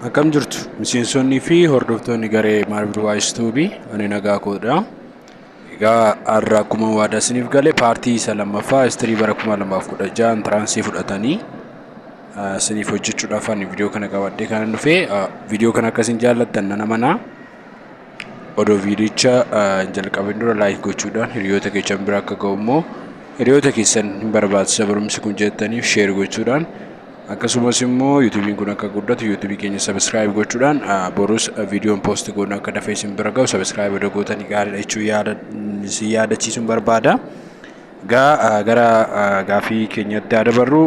Akkam jirtu miseensonnii fi hordoftoonni garee Modernization ani nagaa koodha. Egaa har'a akkuma waadaa isiniif gale paartii isa lammaffaa istirii bara 2016 tiraansii fudhatanii isiniif hojjechuudhaaf ani viidiyoo kana qabadhee kan dhufe viidiyoo kana akkasiin jaallattan nan amana. Odoo viidiyicha jalqabeen dura laayik gochuudhaan hiriyoota keessan bira akka ga'u immoo hiriyoota keessan hin barbaachisa barumsi kun jettaniif sheer gochuudhaan akkasumas immoo YouTube kun akka guddatu YouTube keenya subscribe gochuudhaan borus viidiyoon post goona akka dafee isin bira ga'u subscribe godhaa gootanii gaariidha jechuu yaadachiisuun barbaada. Gara gaafii keenyatti dabarru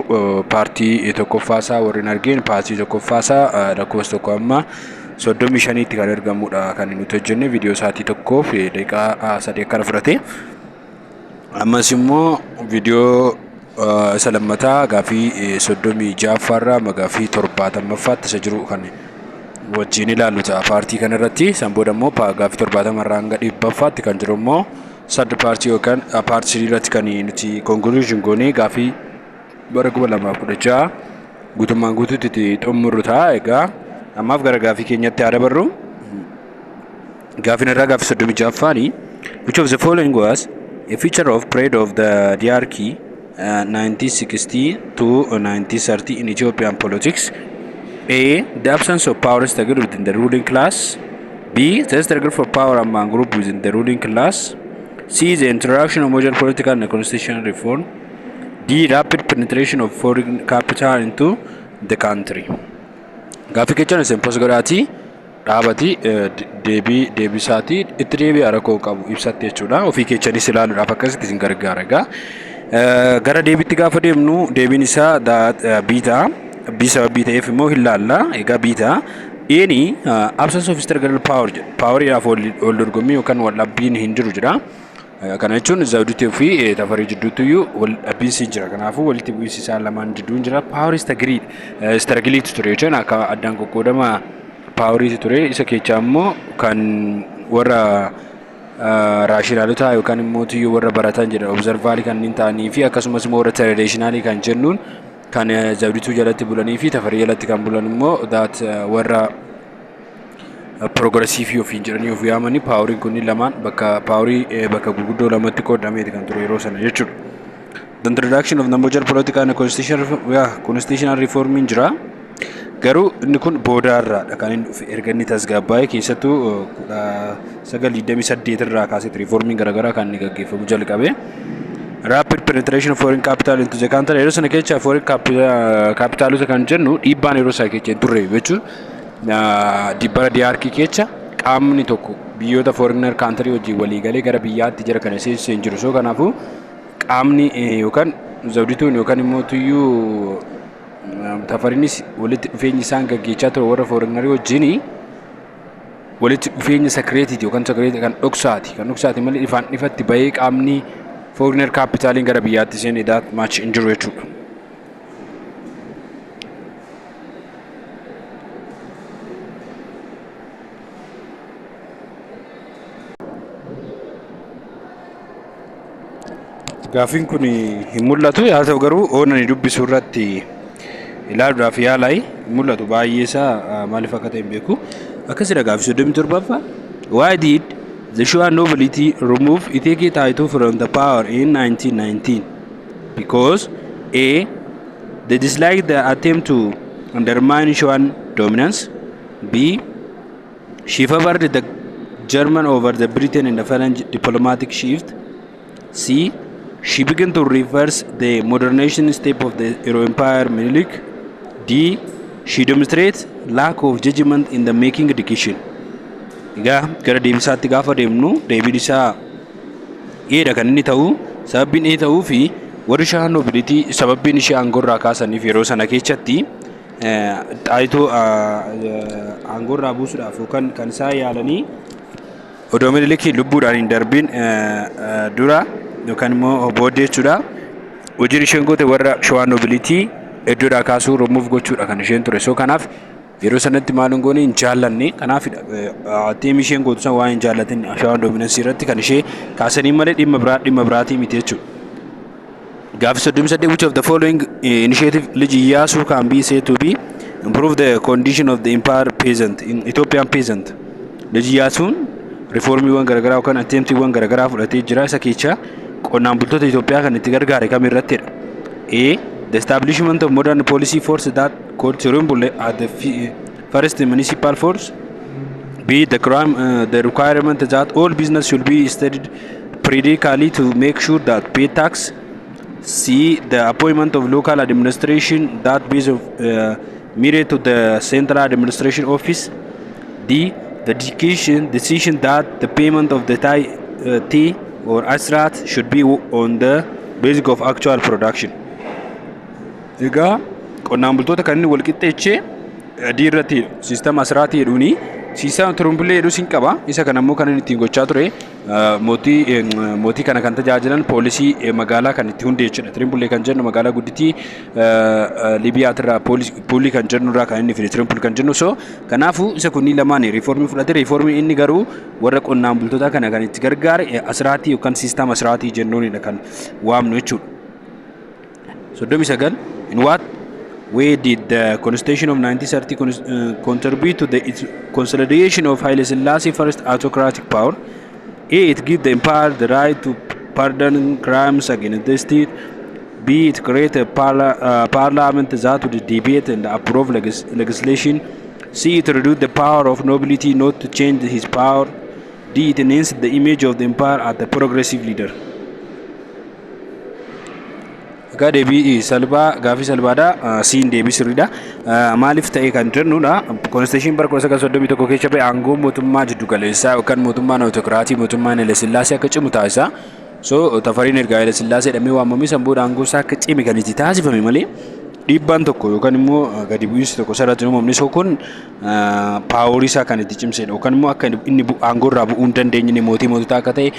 paartii tokkoffaasaa warreen argeen paartii tokkoffaasaa lakkoofsa tokko amma 35tti kan argamudha kan nuti hojjenne viidiyoo sa'aatii tokkoof daqiiqaa 3 akka fudhate. Ammas immoo viidiyoo isa lammataa gaafii 36 magaafii 70ffaatti isa jiru kan wajjin ilaallu ta'a paartii kana irratti. San booda immoo gaafii 70 irraa hanga 100ffaatti kan jiru immoo third paartii yookaan paartii irratti kan nuti conclusion goonee gaafii bara 2016 guutummaan guutuutti xumurru ta'a. Egaa ammaaf gara gaafii keenyatti dabarru. Gaafiin irraa gaafii 36ffaani which of the following was a feature of parade of the Derg 1960 to 1930 in Ethiopian politics? A. The absence of power struggle within the ruling class. B. The struggle for power among groups within the ruling class. C. The introduction of modern political and constitutional reform. D. Rapid penetration of foreign capital into the country. Gaafii kechaan isin post godhaati dhaabati deebisaati itti deebii arakoo qabu ibsatte jechuudha. Ofii kechanis ilaaluudhaaf akkasitti isin gargaara. Egaa gara deebiitti gaafa deemnu deebiin isaa biitaa sababii ta'eef immoo hin laalla. Egaa biitaa eeni absence of struggle power ol dorgommii yookaan wal dhabbiin hin jiru jedha. Kana jechuun Zawudiitii fi Tafarii jidduutti iyyuu wal dhabbiinsi jira. Kanaafuu walitti bu'iinsi isaan lamaan jidduun jira. Power struggle ture jechuun akka addaan qoqqoodama power ture. Isa keessaa immoo kan warra raashinaalotaa yookaan immoo tiyyuu warra baratan jedha observaalii kanneen ta'anii fi akkasumas immoo warra traditionalii kan jennuun kan Zawudiituu jalatti bulanii fi Tafarii jalatti kan bulan immoo warra progressive ofiin jedhanii of yaamanii paawuriin kunniin lamaan bakka gurguddoo lamatti qoodameeti kan ture yeroo sana jechuudha. The introduction of the modern political and constitutional reform jira. Garuu inni kun boodaarraadha kan inni erga inni tasgabbaa'ee keessattuu 1928 irraa kaasee reformiin garaagaraa kan inni gaggeeffamu jalqabe. Rapid penetration of foreign capital into the country yeroo sana keessa foreign capitalota kan jennu dhiibbaan yeroo sana keessa hin turre jechuudha. Dibbara Derg keessa qaamni tokko biyyoota foreigner country wajjin waliigalee gara biyyaatti jira kana seensisee hin jiru. So kanaafuu qaamni yookaan Zawudiituun yookaan immoo tuyyuu Tafariinis walitti dhufeenyi isaan gaggeessaa ture warra foreigner wajjin walitti dhufeenya secreetiti yookaan secreet kan dhoksaati malee ifatti bahee qaamni foreigner capitaliin gara biyyaatti seenee that much hin jiru jechuudha. Gaafiin kun hin mul'atu haa ta'u garuu oonanii dubbisuu irratti ilaaluudhaaf yaalaa mul'atu baay'ee isaa maaliif akka ta'e hin beeku. Akkasidha gaafii 37ffaa. Why did the Shua nobility remove Iteke title from the power in 1919? Because A. They disliked the attempt to undermine Shuan dominance. B. She favored the German over the Britain in the foreign diplomatic shift. C. She began to reverse the modernization step of the Euro Empire Menelik. D. She demonstrates lack of judgment in the making decision. Egaa gara deemsaatti gaafa deemnu deebiin isaa eedha kan inni ta'u sababbiin ee ta'uu fi warri Shua nobility sababbiin ishee aangorraa kaasaniif yeroo sana keessatti xaayitoo aangorraa buusuudhaaf yookaan kan isaa yaalanii odoo Menelik lubbuudhaan hin darbiin dura yookaan immoo booddee jechuudha. Hojiin isheen goote warra Shua nobility iddoodhaa kaasuu remove gochuudha kan isheen ture. So kanaaf yeroo sanatti maalin goone hin jaallanne kanaaf teemii isheen gootu san waan hin jaallatin Shua dominance irratti kan ishee kaasanii malee dhimma biraatii miti jechuudha. Gaafii 38 which of the following initiative Lij Iyasu can be said to be improve the condition of the empire peasant in Ethiopian peasant. Lij Iyasuun riformiiwwan garaagaraa yookaan attemptiiwwan garaagaraa fudhatee jira. Isa keessa qonnaan bultoota Itoophiyaa kan itti gargaare kam irrattidha. A. The establishment of modern policy force that could rumble at the first municipal force. B. The requirement that all business should be studied periodically to make sure that pay tax. C. The appointment of local administration that based of mirror to the central administration office. D. The decision that the payment of the tea or asrat should be on the basis of actual production. Egaa qonnaan bultoota kan inni wal qixxeechee adii irratti siistama asiraatii jedhuuni siistama turumbulee jedhu sin qaba. Isa kana immoo kan inni ittiin gochaa ture mootii kana kan tajaajilan poolisii magaalaa kan itti hundee jechuudha. Tirimbullee kan jennu magaalaa guddittii Liibiyaatirraa poolisii kan jennu irraa kan inni fide tirimbul kan jennu. So kanaafuu isa kunniin lamaan riiformii fudhate. Riiformii inni garuu warra qonnaan bultoota kana kan itti gargaare asiraatii yookaan siistama asiraatii jennuunidha kan waamnu jechuudha. 39 In what way did the Constitution of 1930 contribute to the consolidation of Haile Selassie's first autocratic power? A. It gives the empire the right to pardon crimes against the state. B. It creates a parliament that would debate and approve legislation. C. It reduced the power of nobility not to change his power. D. It enhanced the image of the empire as a progressive leader. Deebii salphaa gaafii salphaadha siin deebii sirriidha maaliif ta'e kan jennuudha Constitution bara 1931 keessa ba'e aangoo mootummaa jiddu galeessaa yookaan mootummaan autokraatii mootummaan Haile Sillaasee akka cimu taasisa. So Tafariin erga Haile Sillaasee dhamee waamamee sanboodha aangoo isaa akka cime kan itti taasifame malee dhiibbaan tokko yookaan immoo gadi bu'iinsi tokko sarratti uumamni soo kun paaworii isaa kan itti cimsedha yookaan immoo akka inni aangoo irraa bu'uu hin dandeenye mootii akka ta'e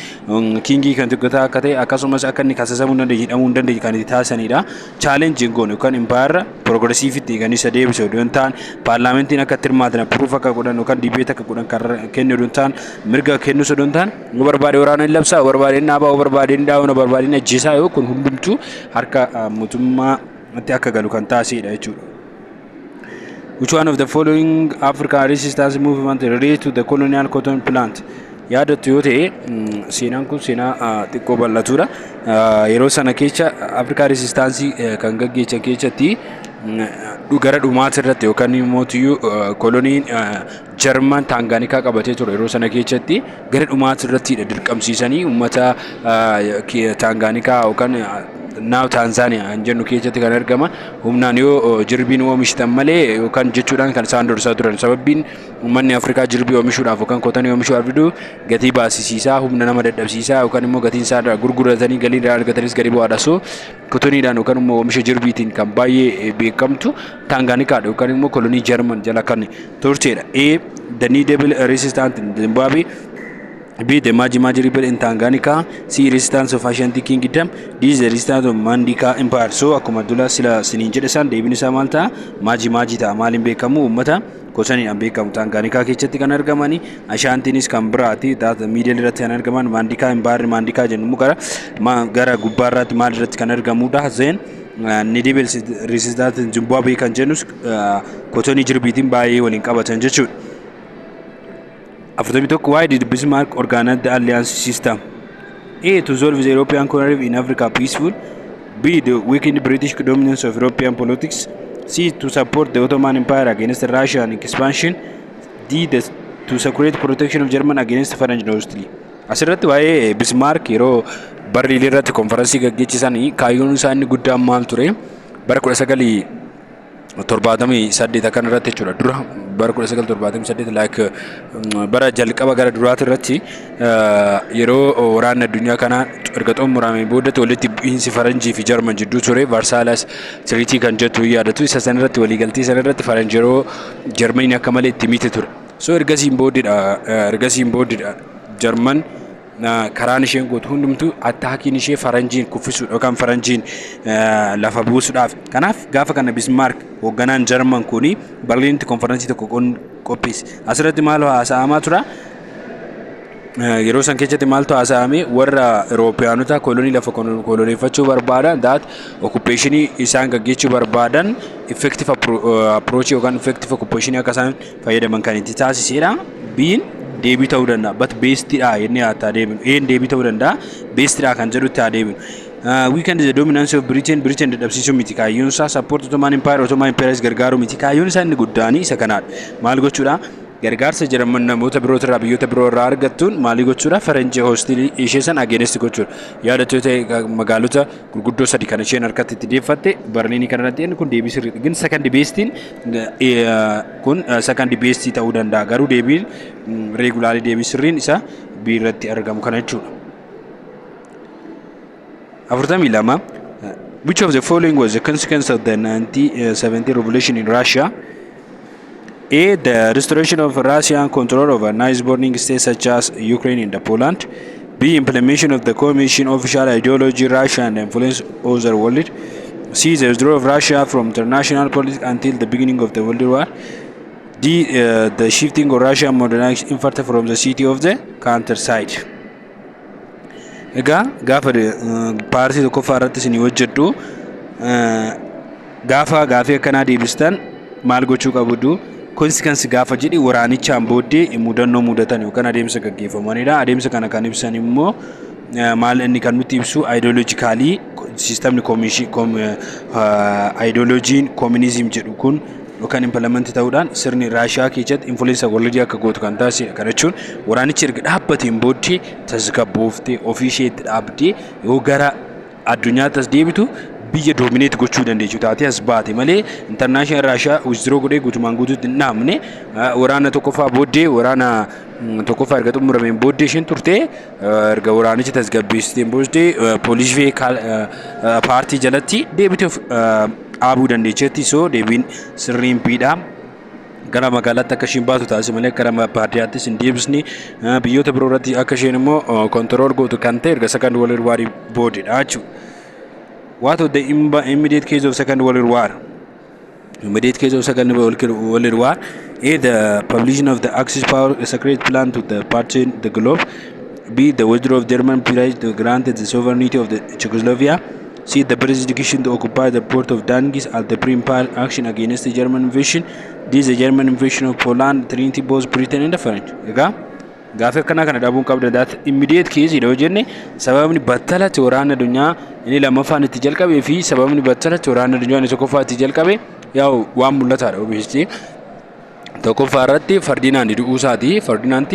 kiingii kan tokkotaa akka ta'e akkasumas akka inni kasasamuu hin dandeenye hidhamuu hin dandeenye kan itti taasisanidha. Chaalenjiin goone yookaan impaayarra progressiivitti kan isa deebise odoo hin taane paarlaamantiin akka itti hirmaatan appuruuf akka godhan yookaan dibeet akka godhan kan kennu odoo hin taane mirga kennus odoo hin taane yoo barbaade waraana hin labsaa barbaade hin dhaabaa barbaade hin daawwana barbaade hin ajjeesaa yoo kun hundumtuu harka mootummaa atti akka galu kan taasisedha jechuudha. Which one of the following African resistance movement related to the colonial cotton plant? Yaadattu yoo ta'e seenaan kun seenaa xiqqoo bal'atuudha. Yeroo sana keessa African resistance kan gaggeessan keessatti gara dhumaati irratti yookaan immoo koloniin Jarman Taangaanikaa qabatee ture yeroo sana keessatti gara dhumaati irratti dirqamsiisanii uummata Taangaanikaa yookaan Now Tanzania jennu keessatti kan argama humnaan yoo jirbiin oomishtan malee yookaan jechuudhaan kan isaan dursaa turan sababiin uummanni Afrikaa jirbii oomishuudhaaf yookaan kootanii oomishuudhaaf fidu gatii baasisiisaa humna nama dadhabsiisaa yookaan immoo gatiin isaa gurguratanii galii irraa argatanis gadi bu'aadha. So kootoniidhaan yookaan immoo oomisha jirbiitiin kan baay'ee beekamtu Taangaanikaadha yookaan immoo kolonii Jarman jala kan turtedha. A. The needable resistance in Zimbabwe. B. The Maji rebel in Tanganyika. C. Resistance of Ashanti Kingdom. D. The resistance of Mandika Empire. So akkuma dula sila siniin jedhe san deebiin isaa maal ta'a? Maji ta'a. Maaliin beekamu uummata kosaniidhaan beekamu Tanganyika keessatti kan argamani. Ashantiinis kan biraati. Taata miidiyal irratti kan argaman Mandika Empire Mandika jennu gara gubbaa irratti maal irratti kan argamudha. Zeen needable resistance in Zimbabwe kan jennus kosanii jirbiitiin baay'ee waliin qabatan jechuudha. After the talk, why did Bismarck organize the alliance system? A. To solve the European conflict in Africa peaceful. B. To weaken the British dominance of European politics. C. To support the Ottoman Empire against Russia and expansion. D. To secure protection of German against French hostility. Asirratti waa'ee Bismarck yeroo barri irratti konferansii gaggeessanii kaayyoon isaa inni guddaan maal ture bara 1978 kan irratti jechuudha. Dura bara 1978 like bara jalqaba gara duraati irratti yeroo waraanni addunyaa kana erga xumuramee booddee walitti bu'iinsi Faranjii fi Jarman jidduu ture Versailles Treaty kan jettu yaadatu isa san irratti waliigaltee san irratti Faranjii yeroo Jarmaniin akka malee itti miite ture. So ergasiin booddee Jarman karaan isheen gootu hundumtu attaakiin ishee Faranjiin kuffisuudha yookaan Faranjiin lafa buusuudhaaf. Kanaaf gaafa kana Bismarck hoogganaan Jarman kuni Berliinitti konferansii tokko qopheesse. Asirratti maal haasa'amaa tura? yeroo san keessatti maaltu haasa'ame warra Euroopiyaanota kolonii lafa koloneeffachuu barbaadan that occupation isaan gaggeessuu barbaadan effective approach yookaan effective occupation akka isaan fayyadaman kan itti taasisedha. Biin deebii ta'uu danda'a but based dha jennee haa deebinu. Een deebii ta'uu danda'a based dha kan jedhutti haa deebinu. Weekend is the dominance of Britain dadhabsiisuu miti kaayyoon isaa support Ottoman Empire gargaaruu miti kaayyoon isaa inni guddaan isa kanaadha. Maal gochuudha? Gargaarsa Jarman namoota biroota irraa biyyoota biroo irraa argattuun maalii gochuudha? Faranjii hoostilii ishee san against gochuudha. Yaadattoo ta'e magaalota gurguddoo sadi kan isheen harkatti itti deeffatte Berliin kanarratti inni kun deebii sirriidha. Gin second based kun second based ta'uu danda'a. Garuu deebiin regular deebii sirriin isa biirratti argamu kana jechuudha. 42 Which of the following was the consequence of the 1917 revolution in Russia? A. The restoration of Russian control over neighboring states such as Ukraine and Poland. B. Implementation of the Commission official ideology Russia and influence other world. C. The withdrawal of Russia from international politics until the beginning of the World War. D. The shifting of Russian modernization infant from the city of the countryside. Egaa gaafa paartii tokkoffaa irratti isin hojjedhu gaafa gaafii akkanaa deebistan maal gochuu qabdu? Consequence gaafa jedhi waraanichaan booddee mudannoo mudatan yookaan adeemsa gaggeeffamanidha. Adeemsa kana kan ibsan immoo maal inni kan nutti ibsu ideologically systemni ideologiin communism jedhu kun yookaan implement ta'uudhaan sirni Raashiyaa keessatti influence world akka gootu kan taasise kana jechuun waraanichi erga dhaabbateen booddee tasgabbooftee ofii isheetti dhaabdee yoo gara addunyaattis deebitu biyya dominate gochuu dandeessu taatee as baate malee international Raashiyaa withdraw godhee guutumaan guutuutti hin dhaabne waraana tokkoffaa booddee waraana tokkoffaa erga xumurameen booddee isheen turte erga waraanichi tasgabbeessiteen booddee poolisii paartii jalatti deebitee dhaabuu dandeecheetti soo deebiin sirriin biidhaa gara magaalaatti akka isheen baatu taasise malee gara baadiyyaattis hin deebisne biyyoota biroo irratti akka isheen immoo control gootu kan ta'e erga second world war booddeedha jechuudha. What was the immediate case of Second World War? Immediate case of Second World War. A. The publication of the Axis power secret plan to the partition the globe. B. The withdrawal of German pledge to grant the sovereignty of the Czechoslovakia. C. The British decision to occupy the port of Dangis as the pre-imperial action against the German invasion. D. The German invasion of Poland, Trinity, both Britain and the French. Gaafa akkana kana dhaabuun qabda that immediate case yoo jenne sababni battalatti waraana addunyaa inni lammaffaan itti jalqabee fi sababni battalatti waraana addunyaa inni tokkoffaa itti jalqabe yaa'u waan mul'ataadha obviously tokkoffaa irratti Ferdinand du'uu isaati. Ferdinand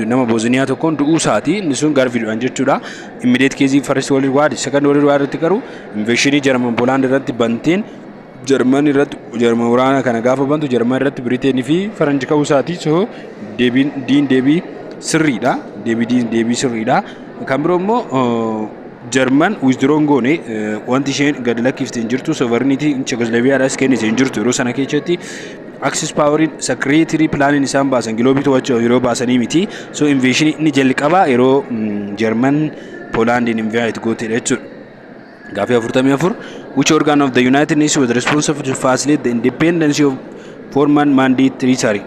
nama Bosniyaa tokkoon du'uu isaati inni sun garfiidhaan jechuudha. Immediate case first world war second world war irratti garuu invasion German Poland irratti banteen German waraana kana gaafa bantu German irratti Britain fi Faranji ka'uu isaati. So deebii sirriidha. Deebii sirriidha. Kan biroo immoo German withdraw goone wanti isheen gad lakkifte hin jirtu sovereignty Czechoslovakiaadhaas kennite hin jirtu yeroo sana keessatti Axis power secretary planning isaan baasan global to'achuu yeroo baasanii miti. So invasion inni jalqaba yeroo German Poland invade goote jechuudha. Gaafii 44 Which organ of the United Nations was responsible to facilitate the independence of former mandate territory?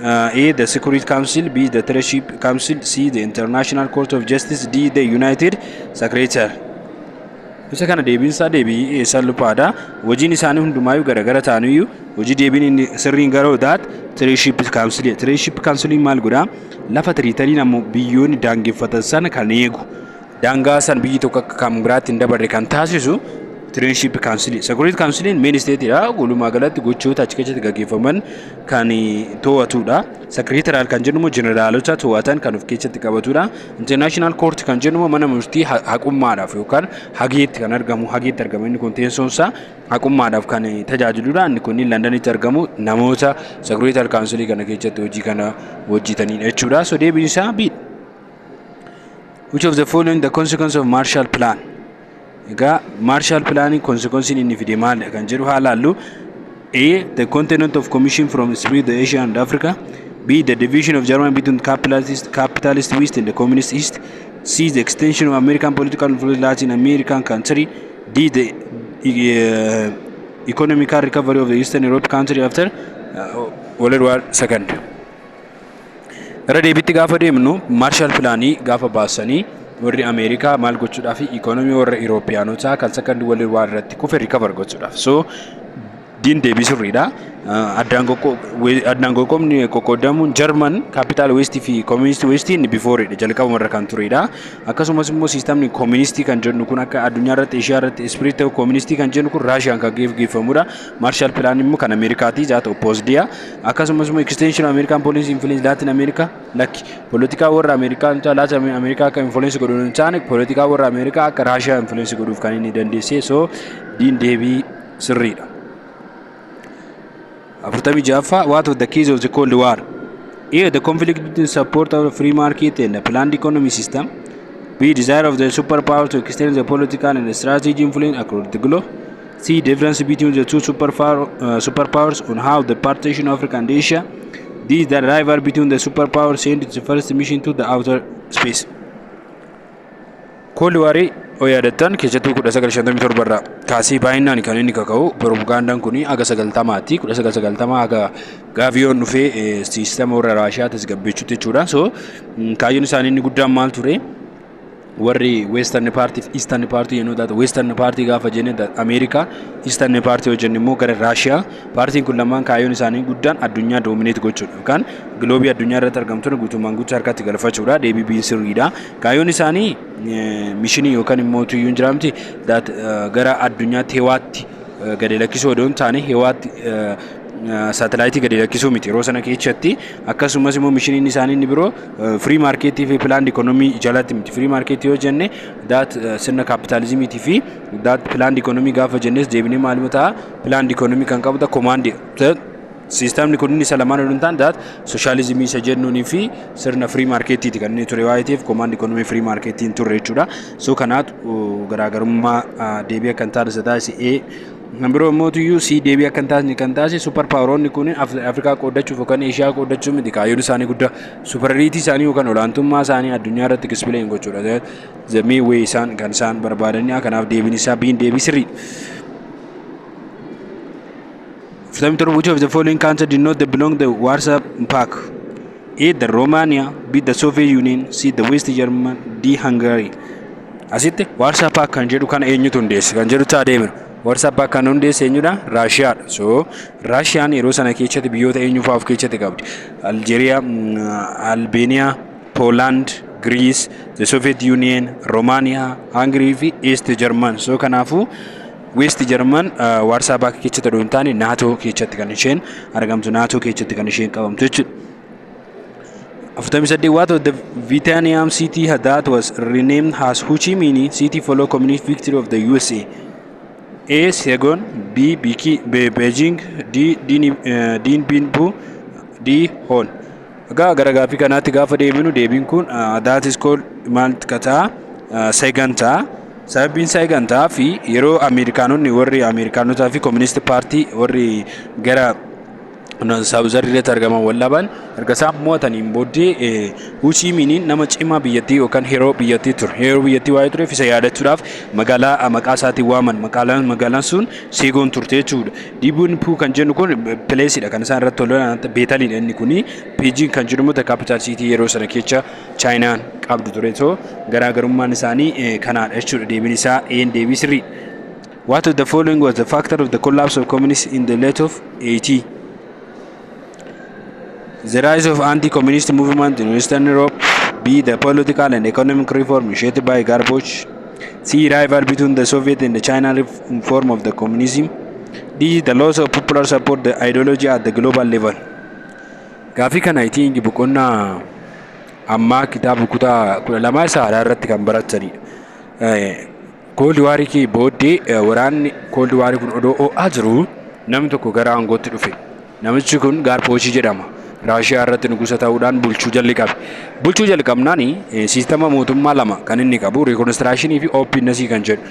A. The Security Council. B. The Treasury Council. C. The International Court of Justice. D. The United Secretary. Isa kana deebiin isaa deebii salphaadha. Hojiin isaanii hundumaayyuu garagara ta'aniyyuu hojii deebiin inni sirriin garuu that Treasury Council. Treasury Council maal godhaa? Lafa territory ammoo biyyoonni daangeffatan sana kan eegu. Daangaa san biyyi tokko akka kan biraatti hin dabarre kan taasisu Transitional Ethiopia. Security Council main state dha. Walumaa galatti gochoota achi keessatti gaggeeffaman kan to'atudha. Secretarial kan jennu generaalota to'atan kan of keessatti qabatudha. International Court kan jennu mana murtii haqummaadhaaf yookaan hageetti kan argamu hageetti argama inni kun teessoonsa haqummaadhaaf kan tajaajiludha. Inni kun Londonitti argamu namoota Secretarial Council kana keessatti hojii kana hojjetanii jechuudha. So deebiin isaa B. Which of the following the consequence of Marshall Plan? Marshall Plan consequence in Fidemal kan jedhu haalaallu A. The continent of commission from Spain, Asia and Africa. B. The division of Germany between capitalist West and the communist East. C. The extension of American political influence in Latin American country. D. The economical recovery of the Eastern Europe country after World War II. Gara deebiitti gaafa deemnu Marshall Pilaanii gaafa baasanii warri Ameerikaa maal gochuudhaaf ikonomii warra Iroopiyaanotaa kan Second World War irratti kufe recover gochuudhaaf. So diin deebii sirriidha. Addaan qoqqoodni qoqqoodamuun German capital west fi communist west in before jalqaba marra kan turedha. Akkasumas immoo siistamni communist kan jennu kun akka addunyaa irratti Asia irratti spirit communist kan jennu kun Russian kan geeffamudha. Marshall Plan immoo kan Ameerikaati jaata opposediya. Akkasumas immoo extension American policy influence Latin America lakki politika warra Ameerikaan Latin America akka influence godhuun hin taane politika warra Ameerikaa akka Russia influence godhuuf kan inni dandeesse. So diin deebii sirriidha. After Jaffa, what was the keys of the Cold War? A. The conflict between support of the free market and the planned economy system. B. Desire of the superpower to extend the political and the strategic influence across the globe. C. Difference between the two superpowers on how the partition of Africa and Asia. D. The rival between the superpowers sent its first mission to the outer space. Cold War Oyadatan keessattuu 1957 irraa kaasee baay'inaan kan inni kaka'u propagandaan kun aga 90ti 1990 aga gaaviyoon dhufee siistama warra Raashiyaa tasgabbeechuutti jechuudha. So kaayyoon isaanii inni guddaan maal ture warri Western Party fi Eastern Party you know that Western Party gaafa jenne that America Eastern Party hojjenne immoo gara Russia partiin kun lamaan kaayyoon isaanii guddaan addunyaa dominate gochuudha yookaan gloobii addunyaa irratti argamtu guutummaan guutuu harkatti galfachuudha. Deebii sirriidha. Kaayyoon isaanii mishinii yookaan immoo tuyyuun jiraamti that gara addunyaatti hewaatti gadi lakkisuu odoon taane hewaatti satellite gadi lakkisuu miti yeroo sana keessatti akkasumas immoo mishiniin isaanii inni biroo free market fi planned economy jalatti miti. Free market yoo jenne that sirna capitalism fi that planned economy gaafa jennes deebinee maaluma ta'a planned economy kan qabu command system ni kunni salamaan odun tan that socialism isa jennuuni fi sirna free market ti kan inni ture waayitiif command economy free market tin ture jechuudha. So kanaat garaagarummaa deebii kan taasisa e Nambiro motu yu si deebii kan taasise super power onni kun Afrikaa qoodachuuf yookaan Asia qoodachuuf miti kaayyoon isaanii guddaa superiority isaanii yookaan olaantummaa isaanii addunyaa irratti explain gochuudha. The main way isaan kan isaan barbaadanii kanaaf deebiin isaa biin deebii sirrii. Which of the following countries did not belong to the Warsaw Pact? A. The Romania, B. The Soviet Union, C. The West Germany, D. Hungary. Asitti Warsaw Pact kan jedhu kana eenyutu hundeesse kan jedhu taadeemira. Warsaw Pact kan hundeesse eenyudha? Russia. So Russian yeroo sana keessatti biyyoota eenyuufaa of keessatti qabdi? Algeria, Albania, Poland, Greece, the Soviet Union, Romania, Hungary fi East Germany. So kanaafu West German Warsaw Pact keessatti doon taane NATO keessatti kan isheen argamtu NATO keessatti kan isheen qabamtu jechuudha. After Mr. What of the Vietnam city that was renamed as Ho Chi Minh City following communist victory of the USA? A. Saigon, B. Beijing, D. Dien Bien Phu, D. Hon. Gara gaaffii kanaatti gaafa deeminu deebiin kun that is called maal kataa Saigon ta'a. Sababiin Saigon ta'a fi yeroo Ameerikaanonni warri Ameerikaanotaa fi Communist Party warri gara Saawuzarriitti argaman wallaban erga isaan mo'ataniin booddee Ho Chi Minh nama cimaa biyyattii yookaan heroo biyyattii ture. Heroo biyyattii waa'ee tureef isa yaadachuudhaaf magaalaa maqaa isaatiin waaman magaalaan sun Saigon turte jechuudha. Dien Bien Phu kan jennu kun pileesidha kan isaan irratti tolan beetaliidha inni kuni. Beijing kan jedhamu capital city yeroo sana keessa Chaayinaan qabdu ture. So garaagarummaan isaanii kanaadha jechuudha. Deebiin isaa deebii sirrii. What of the following was the factor of the collapse of communism in the late of 80? The rise of anti-communist movement in Western Europe. B. The political and economic reform initiated by Gorbachev. C. Rival between the Soviet and the China form of the communism. D. The loss of popular support the ideology at the global level. Gaaffii kana itti boqonnaa amma kitaaba kutaa 12 isaa irratti kan barataniidha. Cold War kee booddee waraanni Cold War kun odoo ho'aa jiru namni tokko gara aangootti dhufe. Namichi kun Gorbachev jedhama. Russia irratti nugusa ta'uudhaan bulchuu jalqabe. Bulchuu jalqabnaani siistama mootummaa lama kan inni qabu reconstruction fi openness kan jedhu.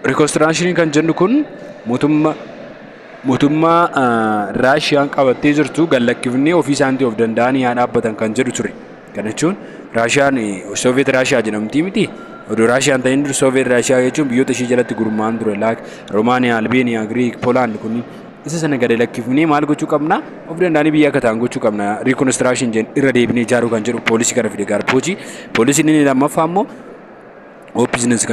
Reconstruction kan jennu kun mootummaa Russia qabattee jirtu gallakkifnee ofii isaanii of danda'anii haa dhaabbatan kan jedhu ture. Kana jechuun Russia Soviet Russia jedhamti miti. Odoo Russia ta'in dur Soviet Russia jechuun biyyoota ishee jalatti gurmaa'an ture like Romania, Albania, Greek, Poland kun isa sana gadi lakkifnee maal gochuu qabna of danda'anii biyya akka ta'an gochuu qabna reconstruction jen irra deebinee ijaaruu kan jedhu poolisii kana fide gaarpoojii poolisiin inni lammaffaa immoo business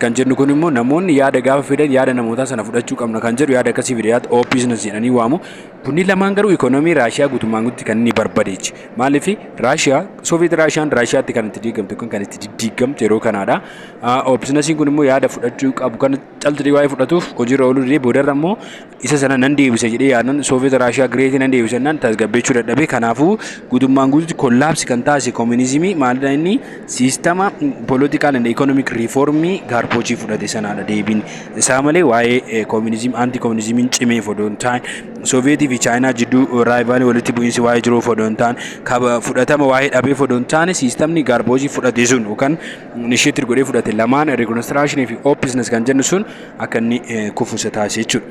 kan jedhu kun immoo namoonni yaada gaafa fidan yaada namoota sana fudhachuu qabna kan jedhu yaada akkasii fide yaada business jedhanii waamu kunni lamaan garuu ikonoomii Raashiyaa guutummaan guutti kan inni barbadeechi maaliif Raashiyaa Soviet Raashiyaatti kan itti diigamte kun kan itti diigamte yeroo kanaadha businessiin kun immoo yaada fudhachuu qabu kan caltii waa'ee fudhatuuf hojiirra ooluu didee boodarra immoo isa sana nan deebise jedhee yaadan Soviet Raashiyaa Great nan deebise nan tasgabbeechuu dadhabee kanaafuu guutummaan guutti kollaapsi kan taasise communismii maalidha inni siistama political and economic reformii gaarpoojii fudhate sanaadha deebiin isaa malee waa'ee communism anti communismiin cimee fodontaan Soviet fi China jidduu rivalry walitti bu'iinsi waa'ee jiru fodontaan fudhatama waa'ee dhabee fodontaan siistamni gaarpoojii fudhate sun yookaan initiative godhee fudhate lamaan reconstruction fi business kan jennu sun akka inni kufusa taasise jechuudha.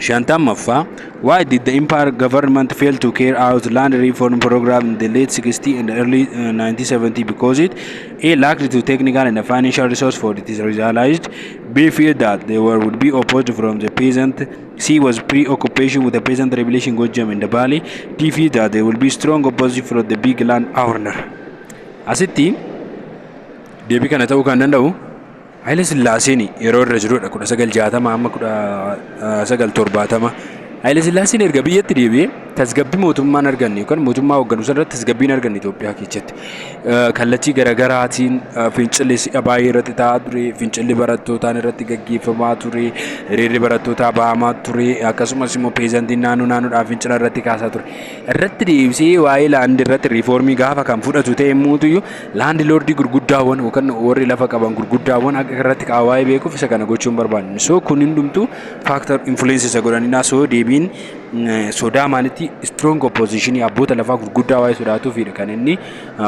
Shantamaffa, why did the empire government fail to carry out land reform program in the late 60s and early 1970s? Because A lacked the technical and the financial resource for it is realized. B feared that they would be opposed from the peasant. C was preoccupation with the peasant revelation Gojam in the Bali. D feared that there will be strong opposition from the big land owner. As it team, they began at Okandandau. Haile Sillaaseen yeroo irra jirudha 1960 amma 1970 Haile Sillaaseen erga biyyatti deebi'ee tasgabbii mootummaan arganne yookaan mootummaa hoogganuu irratti tasgabbiin arganne Itoophiyaa keessatti kallattii garaagaraatiin fincilli baay'ee irratti ta'aa ture fincilli barattootaan irratti gaggeeffamaa ture hiriirri barattootaa ba'amaa ture akkasumas immoo peezantiin naannoodhaan fincila irratti kaasaa ture irratti deebisee waa'ee laandii irratti riifoormii gaafa kan fudhatu ta'e muutuyyuu laandii loordii gurguddaawwan yookaan warri lafa qaban gurguddaawwan akka irratti qaawwaa'ee beekuuf isa kana gochuun barbaanne so kun hundumtuu faaktar influensi isa godhanina so deebiin sodaa maalitti strong opposition abboota lafaa gurguddaa waa'ee sodaatuufidha kan inni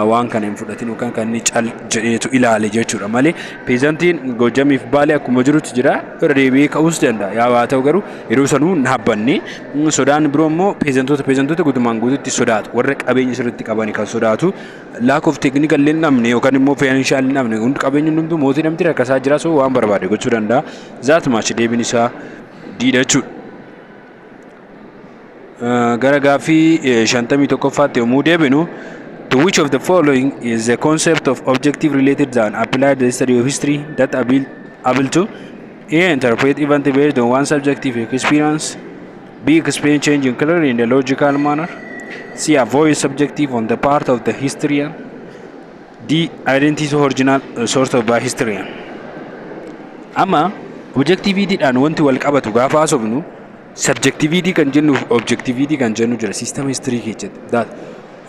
waan kana hin fudhatin yookaan kan inni cal jedheetu ilaale jechuudha malee peezantiin Gojamiif Baalee akkuma jirutti jira irra deebi'ee ka'uus danda'a yaa ta'u garuu yeroo sanuu dhaabbanne sodaan biroo immoo peezantoota guutummaan guututti sodaatu warra qabeenya sirriitti qabani kan sodaatu lack of technical illee namne yookaan immoo financial namne hundi qabeenyi hundumtuu mootii namti rakkasaa jira so waan barbaade gochuu danda'a zaatumachi deebiin isaa diidha jechuudha. Gara gaaffii 51ffaatti yommuu deebinu to which of the following is the concept of objective related and applied the study of history that able to A. Interpret event based on one subjective experience. B. Explain change in color in a logical manner. C. Avoid subjective on the part of the historian. D. Identity original source of the historian. Amma objectivity dhaan wanti wal qabatu gaafa haasofnu subjectivity kan jennu objectivity kan jennu jira system history keessatti that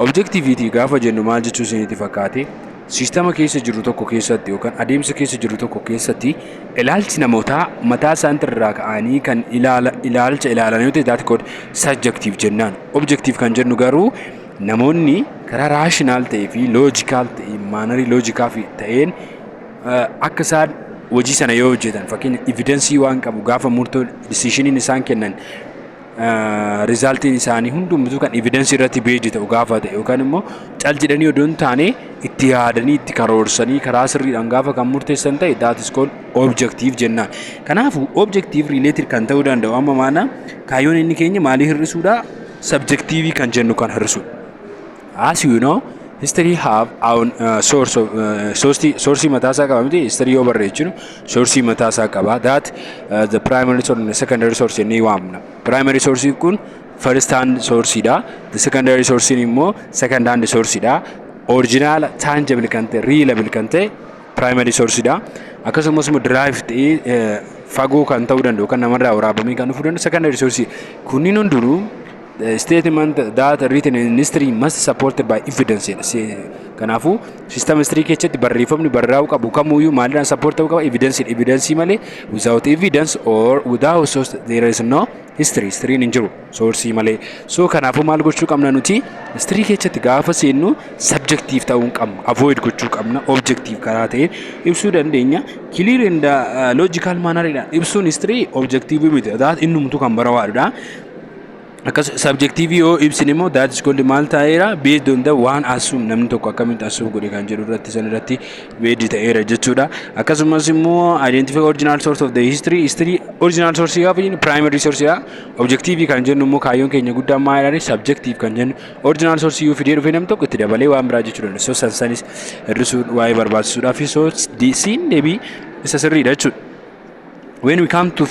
objectivity gaafa jennu maal jechuu isinitti fakkaate sistema keessa jiru tokko keessatti yookaan adeemsa keessa jiru tokko keessatti ilaalchi namootaa mataa isaanii irraa ka'anii kan ilaalcha ilaalan yoo ta'e that called subjective jennaan objective kan jennu garuu namoonni karaa rational ta'ee fi logical ta'e maanarii logical ta'een akka isaan hojii sana yoo hojjetan fakkeenya evidensii waan qabu gaafa murtoo decisionin isaan kennan resultiin isaanii hundumtuu kan evidensii irratti beeji ta'u gaafa ta'e yookaan immoo cal jedhanii odoo hin taane itti yaadanii itti karoorsanii karaa sirriidhaan gaafa kan murteessan ta'e that is called objective jennaan. Kanaafuu objective related kan ta'uu danda'u amma maana kaayyoon inni keenya maalii hir'isuudha subjective kan jennu kan hir'isuudha. As you know history have our source matasa qaba miti history yoo barreechinu source matasa qaba that the primary source and the secondary source ni waamna primary source kun first hand source da the secondary source immoo second hand source da original tangible kan ta'e reliable kan ta'e primary source da akkasumas immoo derived fagoo kan ta'uu danda'u kan namarraa waraabamee kan dhufuu danda'u secondary source kunniin hundinuu the statement that written in history must supported by evidence. Kanafu system history keessatti barreeffamni barraa'u qabu kamuyyuu maaliidhaan support ta'uu qaba evidence malee without evidence or without source there is no history hin jiru source malee so kanafu maal gochuu qabna nuti history keessatti gaafa seennu subjective ta'uu qabna avoid gochuu qabna objective karaa ta'een ibsuu dandeenya clear and logical manner ibsuun history objective miti that innumtu kan barawaadha. Akkas subjective yoo ibsin immoo that is called maal ta'eera based on the one assume namni tokko akkamitti assume godhe kan jedhu irratti san irratti based ta'eera jechuudha. Akkasumas immoo identify original source of the history original source gaafa jennu primary source yaa objective kan jennu immoo kaayyoon keenya guddaan maal subjective kan jennu original source yoo fidee dhufe namni tokko itti dabalee waan biraa jechuudha. So sansanis hir'isuun waa'ee barbaachisuudhaa fi so siin deebii isa sirriidha jechuudha. When we come to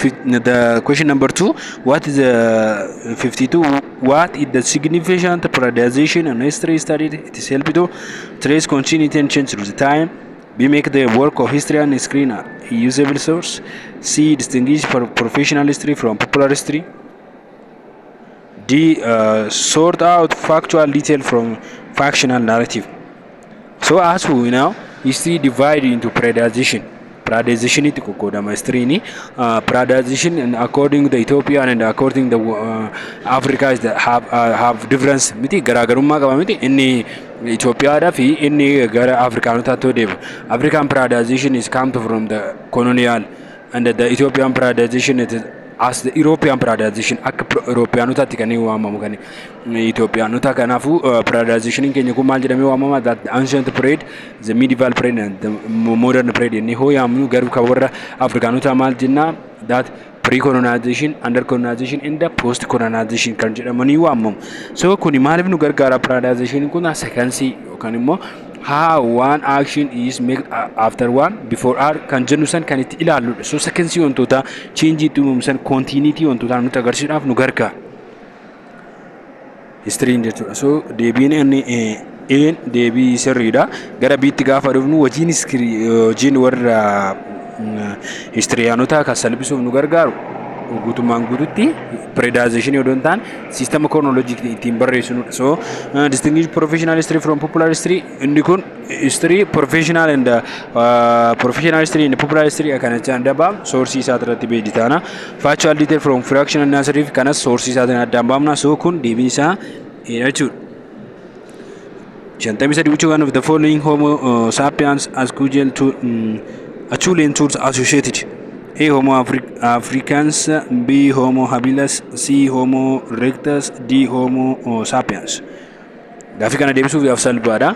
the question number 2, what is 52? What is the significant periodization and history studied? It is helpful to trace continuity and change through the time. B. Make the work of history and screen a usable source. C. Distinguish professional history from popular history. D. Sort out factual detail from factional narrative. So as we know, history divided into periodization. Periodization is the history ni periodization and according to the Ethiopian and according to the Africa is that have difference miti garagarummaa qaba miti inni Ethiopiaadhaa fi inni gara Afrikaanotaatti deema. African periodization is come from the colonial and the Ethiopian periodization is as the European periodization akka Europeanotaatti kan waamamu kan Ethiopianota kanaafuu periodization keenya kun maal jedhamee waamama that the ancient period the medieval period and the modern period inni hoo yaamnu garuu kan warra Afrikaanota maal jenna that pre-colonization, under-colonization and the post-colonization kan jedhamanii waamamu. So kuni maaliif nu gargaara periodization kun sequence yookaan immoo how one action is made after one before R kan jennu san kan itti ilaallu. So sequence wantoota change itti uumsan continuity wantoota nutti agarsiisuudhaaf nu gargaara. History jechuudha. So deebiin inni deebii sirriidha. Gara biitti gaafa dhufnu hojiin warra historiyaanota kan salphisuuf nu gargaaru guutummaan guututti periodization yoo ta'an system chronology ittiin barreessinudha. So distinguish professional history from popular history inni kun history professional and professional history and popular history kana jaan dabaa source isaa irratti beeditaana factual detail from fractional narrative kanas source isaa irratti addaan baafna. So kun deebii isaa jechuudha. Shantamii sadii which one of the following homo sapiens as crucial to Acheulean tools associated. A. Homo africans, B. Homo habilis, C. Homo erectus, D. Homo sapiens. Gaaffii kana deebisuuf yaaf salphaadha.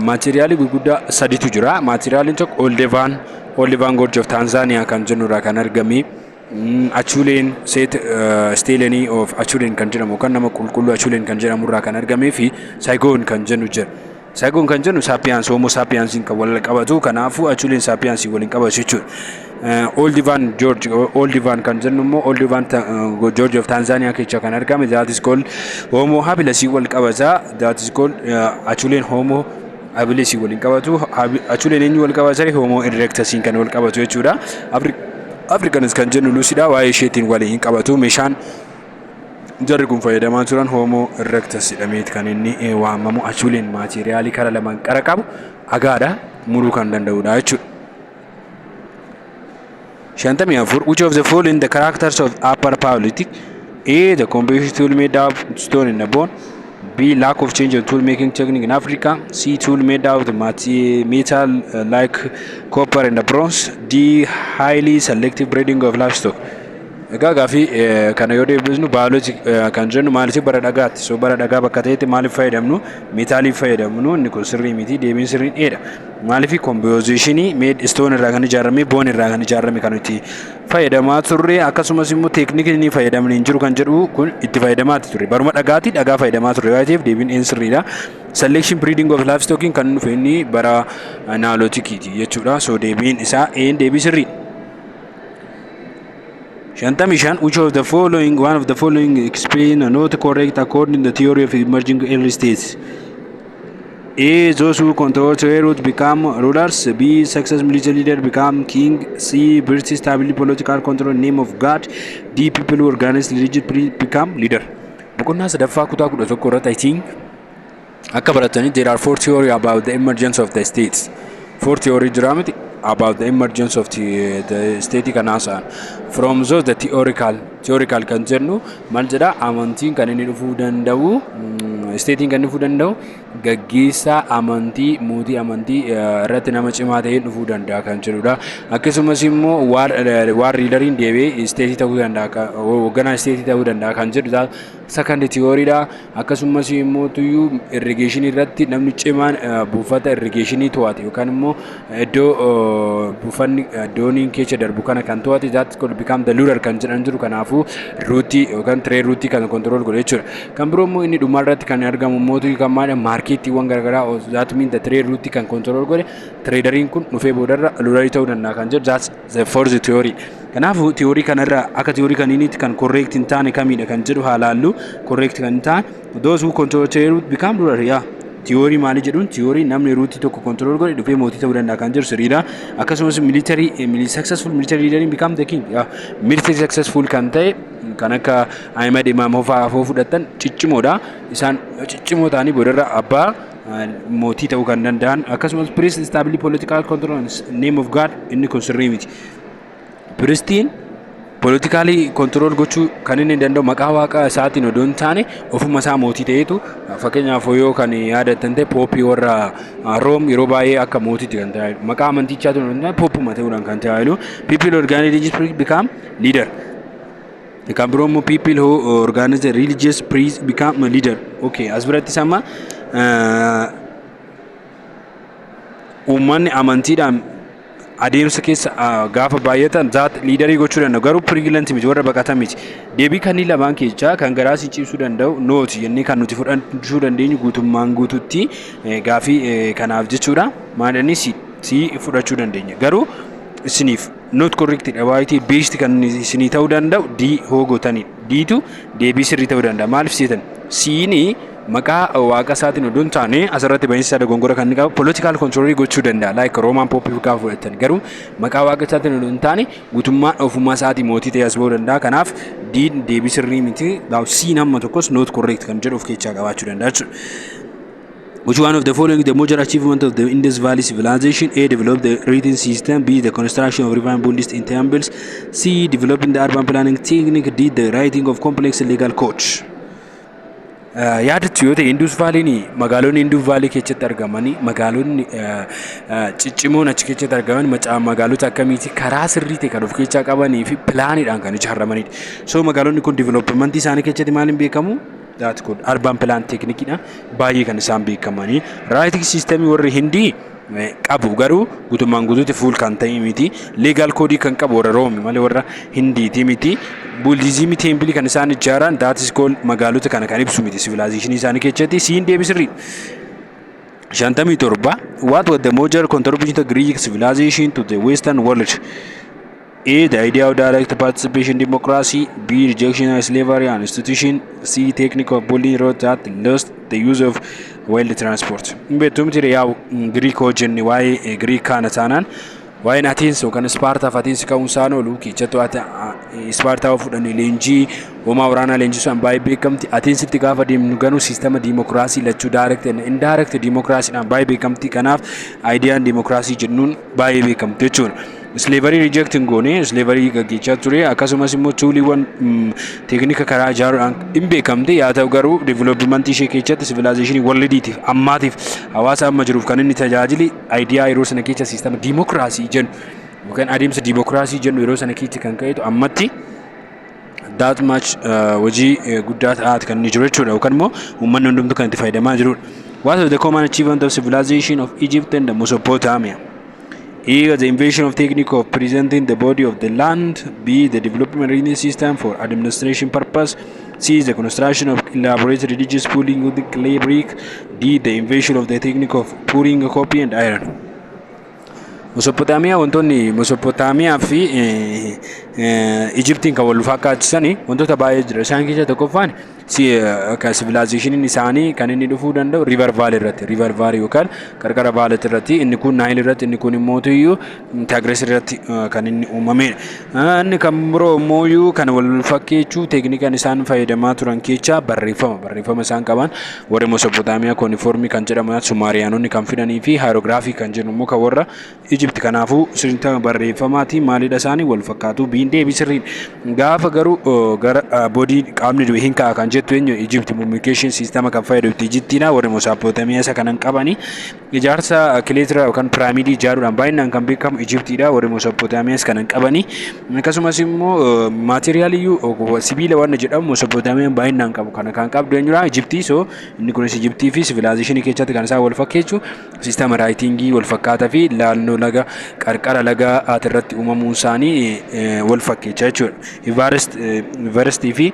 Maateriyaali gurguddaa sadiitu jira. Maateriyaaliin tokko Oldevan Gorge of Tanzania kan jennurraa kan argame. Acheulean Steleni of Acheulean kan jedhamu kan nama qulqulluu Acheulean kan jedhamurraa kan argamee fi Saigon kan jennu jira. Saigon kan jennu sapiens homo sapiens kan wal qabatu kanaafuu Acheulean sapiens waliin qabatu jechuudha. Oldevan kan jennu immoo Oldevan Gorge of Tanzania keessa kan argame that is called homo habilis wal qabata that is called Acheulean homo habilis waliin qabatu Acheulean eenyu wal qabata homo erectus kan wal qabatu jechuudha. Africans kan jennu lucidha waa'ee isheetiin waliin qabatu meeshaan jarri kun fayyadamaa turan homo erectus jedhamee kan inni waamamu Acheulean maateriyaali kara lamaan qara qabu agaadha muruu kan danda'udha jechuudha. 54 which of the following the characters of upper Paleolithic? A. The composition tool made of stone and bone. B. Lack of change of tool making technique in Africa. C. Tool made out of metal like copper and bronze. D. Highly selective breeding of livestock. Egaa gaaffii kana yoo deebisnu biology kan jennu maaliif bara dhagaatti. So bara dhagaa bakka ta'etti maaliif fayyadamnu? Meetaaliif fayyadamnu. Inni kun sirrii miti deebiin sirriin dheedha. Maaliif compositionii made stone irraa kan ijaarame bone irraa kan ijaarame kan itti fayyadamaa turre akkasumas immoo teekniikni inni fayyadamne hin jiru kan jedhu kun itti fayyadamaatti ture. Baruma dhagaatti dhagaa fayyadamaa turre waan ta'eef deebiin sirriidha. Selection breeding of livestock kan dhufe inni bara Neolithikiiti jechuudha. So deebiin isaa deebii sirriidha. Shantamishan, which of the following, one of the following explain and not correct according to the theory of emerging early states? A. Those who control railroads become rulers. B. Success military leader become king. C. British stability political control name of God. D. People who organize religion become leader. Boqonnaa sadaffaa kutaa 11 irratti I think akka baratanii there are 4 theories about the emergence of the states. 4 theories jira miti about the emergence of the state kan haasa'an. from those the theoretical kan jennu maal jedha amantiin kan inni dhufuu danda'u stating kan dhufuu danda'u gaggeessaa amantii mootii amantii irratti nama cimaa ta'een dhufuu danda'a kan jedhudha. Akkasumas immoo waar riidariin deebi'ee state ta'uu danda'a hoogganaa state ta'uu danda'a kan jedhu second theory dha. Akkasumas immoo tuyyuu irrigation irratti namni cimaan buufata irrigation to'ate yookaan immoo iddoo buufanni dooniin keessa darbu kana kan to'ate that could become the ruler kan jedhan jiru. Kanaafu ruutii yookaan trade ruutii kan control godhe jechuudha. Kan biroo immoo inni dhumaa irratti kan argamu mootii kan maal marketiiwwan garagaraa that mean the trade ruutii kan control godhe traderiin kun dhufee boodarra lularii ta'uu danda'a kan jedhu that's the fourth theory. Kanaafu theory kanarra akka theory kaniinitti kan correct hin taane kamidha kan jedhu haalaallu correct kan hin taane those who control trade route become ruler yaa. Theory maali jedhuun theory namni ruutii tokko control godhe dhufee mootii ta'uu danda'a kan jedhu sirriidha. Akkasumas successful military leader become the king. Military successful kan ta'e kan akka Ahmed Imam fa'aa fudhatan ciccimoodha. Isaan ciccimoo ta'anii boodarra abbaa mootii ta'uu kan danda'an. Akkasumas priest establish political control in name of God inni kun sirrii miti. Priestiin politically control gochuu kan inni danda'u maqaa waaqa isaatiin odoo hin taane ofuma isaa mootii ta'eetu fakkeenyaaf yoo kan yaadatan ta'e pooppii warra Room yeroo baay'ee akka mootiitti kan ta'e maqaa amantichaatiin odoo hin taane pooppuma ta'uudhaan kan ta'e people organize religious priest become leader. Kan biroo immoo people who organize the religious priest become a leader. Okay as biratti sama uummanni amantiidhaan adeemsa keessa gaafa baay'atan zaat liidarii gochuu danda'u garuu preegilanti miti warra baqatan miti. Deebii kanneen lamaan keessaa kan garaa si ciibsuu danda'u nooti jennee kan nuti fudhachuu dandeenyu guutummaan guututti gaafii kanaaf jechuudha. Maalanii si fudhachuu dandeenya garuu isiniif not corrected about based kan isinii ta'uu danda'u D hoogotanii Dtu deebii sirrii ta'uu danda'a. Maaliif seetan siini maqaa waaqa isaatiin odoo hin taane asirratti baay'insa dogongora kan qabu political control gochuu danda'a like Roman Pope kan fudhatan garuu maqaa waaqa isaatiin odoo hin taane guutummaa ofummaa isaatii mootii ta'ee as ba'uu danda'a. Kanaaf deebii sirrii miti siin hamma tokkos not correct kan jedhu of keessaa qabaachuu danda'a jechuudha. Which one of the following the major achievement of the Indus Valley civilization? A. Develop the written system. B. The construction of refined Buddhist temples. C. Developing the urban planning technique. D. The writing of complex legal codes. Yaadatti yoo ta'e Indus Valley magaalonni Indus Valley keessatti argamanii magaalonni ciccimoon achi keessatti argaman magaalota akkamiiti karaa sirrii ta'e kan of keessaa qabanii fi pilaaniidhaan kan ijaaramanidha. So magaalonni kun development isaanii keessatti maaliin beekamu? That could urban plan technique baay'ee kan isaan beekamanii. Writing system warri Hindii qabu garuu guutummaan guutuutti fuul kan ta'e miti. Legal code kan qabu warra Roomi malee warra Hindiiti miti. Buddhism temple kan isaan ijaaran that is called magaalota kana kan ibsu miti civilization isaanii keessatti siin deebii sirrii. 57 What was the major contribution to Greek civilization to the Western world? A. The idea of direct participation democracy. B. Rejection of slavery and institution. C. Technique of bullying road that lost the use of wild transport. Betum tire yaw Greek hojjenni waa'ee Greek kana taanaan waa'een Athens yookaan Spartaaf Athens ka'uunsaan oolu keessattuu Spartaa fudhanii leenjii homaa waraanaa leenjisuudhaan baay'ee beekamti. Athensitti gaafa deemnu ganuu siistama diimokiraasii lachuu direct and indirect diimokiraasiidhaan baay'ee beekamti. Kanaaf aayidiyaan diimokiraasii jennuun baay'ee beekamti jechuudha. Slavery rejecting goone slavery gaggeechaa ture akkasumas immoo tuuliiwwan teeknika karaa ijaaruudhaan hin beekamte yaa ta'u garuu development ishee keessatti civilization worldiitiif ammaatiif hawaasa amma jiruuf kan inni tajaajili ayidiyaa yeroo sana keessa siistama diimokiraasii jennu yookaan adeemsa diimokiraasii jennu yeroo sana keessa kan ka'etu ammatti that much hojii guddaa ta'aati kan inni jiru jechuudha yookaan immoo uummanni hundumtuu kan itti fayyadamaa jirudha. What was the common achievement of civilization of Egypt and Mesopotamia? A. The invention of technique of presenting the body of the land. B. The development of a system for administration purpose. C. The construction of elaborate religious pooling with the clay brick. D. The invention of the technique of pouring copper and iron. Mesopotamia wantoonni Mesopotamia fi Egyptiin kan wal fakkaachisanii wantoota baay'ee jira. Isaan keessaa tokkoffaan civilization isaanii kan inni dhufuu danda'u river valley irratti river valley yookaan qarqara baalat irratti inni kun Nile irratti inni kun immoo iyyuu Tigris irratti kan inni uumamedha. Inni kan biroo immoo kan wal fakkeechuu teeknikaan isaan fayyadamaa turan keessaa barreeffama isaan qaban warra Mesopotamia cuneiform kan jedhaman Sumeriyaanonni kan fidanii fi hieroglyphic kan jennu immoo kan warra Egypt. Kanaafuu sirna barreeffamaatiin maalidha isaanii wal fakkaatu. B. diin deebii sirriin gaafa garuu gara boodii qaamni du'e hin ka'a kan jettu eenyu Egypt mummification system kan fayyadamtu Egyptiina warri Mesopotamia isa kanan qabani ijaarsa kileetira yookaan piraamidii ijaaruudhaan baay'inaan kan beekamu Egyptiidha warri Mesopotamia isa kanan qabani akkasumas immoo maateriyaaliyyuu sibiila waan jedhamu Mesopotamia baay'inaan qabu kana kan qabdu eenyudha Egyptii so inni kunis Egyptii fi civilization keessatti kan isaa wal fakkeessu system writing wal fakkaataa fi laannoo laga qarqara laga irratti uumamuun isaanii wal fakkeecha jechuudha. Everest fi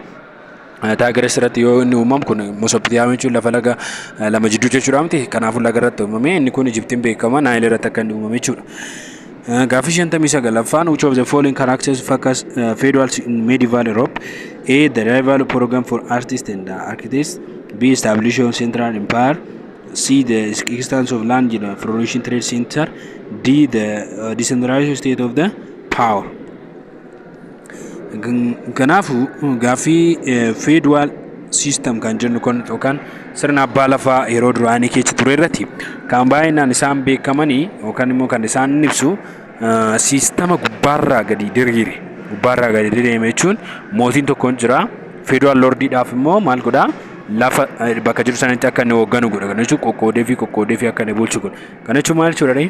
Tigris irratti yoo inni uumamu kun Mesopotamia jechuun lafa laga lama jidduu jechuudha miti kanaafuu laga irratti uumame inni kun Egyptiin beekama Nile irratti akka inni uumame jechuudha. Gaaffii 59 which of the following characters focus feudal in medieval Europe? A. The rival program for artists and architects. B. Establishment of central empire. C. The existence of land in a flourishing trade center. D. The decentralized state of the power. Kanaafuu gaaffii feudal system kan jennu kun yookaan sirna abbaa lafaa yeroo duraanii keessa ture irratti kan baay'inaan isaan beekamanii yookaan immoo kan isaan ibsu sistema gubbaarraa gadi diriire jechuun mootiin tokko jira feudal lordiidhaaf immoo maal godhaa lafa bakka jiru sanatti akka inni hoogganu godha kana jechuun qoqqoodee fi akka inni bulchu godha kana jechuun maal jechuudha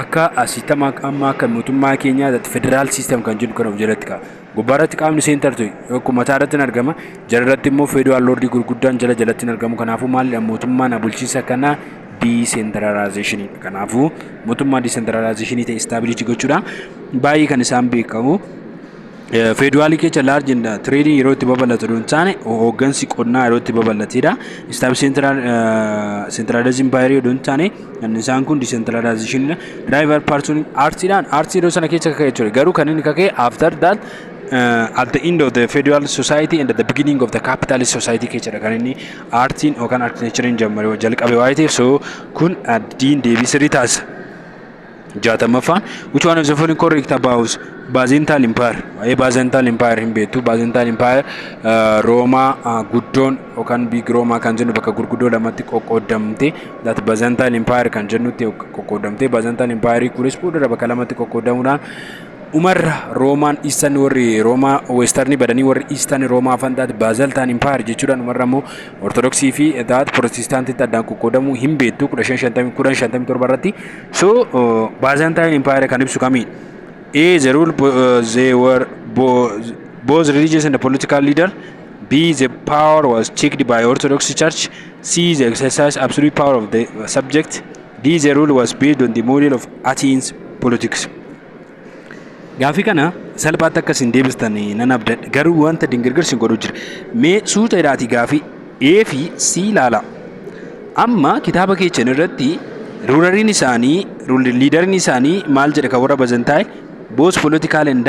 akka sistema amma akka mootummaa keenyaa federaal system kan jennu kan of jalatti qaba. Gubbaarratti qaamni seentar ta'e akkuma mataarratti argama jalarratti immoo feudal lordii gurguddaan jalatti argamu kanaafuu maal mootummaan bulchiinsa kana decentralization kanaafuu mootummaa decentralization ta'e establish gochuudha baay'ee kan isaan beekamu feudal keessa large and trading yeroo itti babal'atu don taane hooggansi qonnaa yeroo itti babal'atedha centralizing empire don taane kan isaan kun decentralization driver person arts yeroo sana keessa kaka'e ture garuu kan inni kaka'e after that at the end of the feudal society and at the beginning of the capitalist society keessa kan inni artiin yookaan architecturein jalqabe waa'ee ta'eef so kun addiin deebii sirrii taasisa. Jatamaffaan which one of the following correct about Byzantine Empire? Byzantine Empire hin beektu Byzantine Empire Roma guddoon yookaan big Roma kan jennu bakka gurguddoo lamatti qoqqoodamte that Byzantine Empire kan jennutti qoqqoodamte Byzantine Empire kunis fuuldura bakka lamatti qoqqoodamuudhaan umarra Roman Eastern warri Roma Western badanii warri Eastern Roma fantaat Byzantine Empire jechuudhaan umarra immoo Orthodoxy fi that Protestant addaan qoqqoodamuu hin beektu 1557 irratti so Byzantine Empire kan ibsu kami A. The rule they were both religious and political leader. B. The power was checked by Orthodox Church. C. The exercise absolute power of the subject. D. The rule was based on the model of Athens politics. Gaaffii kana salphaatti akkasin deebistanii nan abdadha garuu wanta dingirgirsin godhu jira mee suuta hidhaati gaaffii A fi C ilaala amma kitaaba keessan irratti ruulariin isaanii liidariin isaanii maal jedha kan warra Byzantine both political and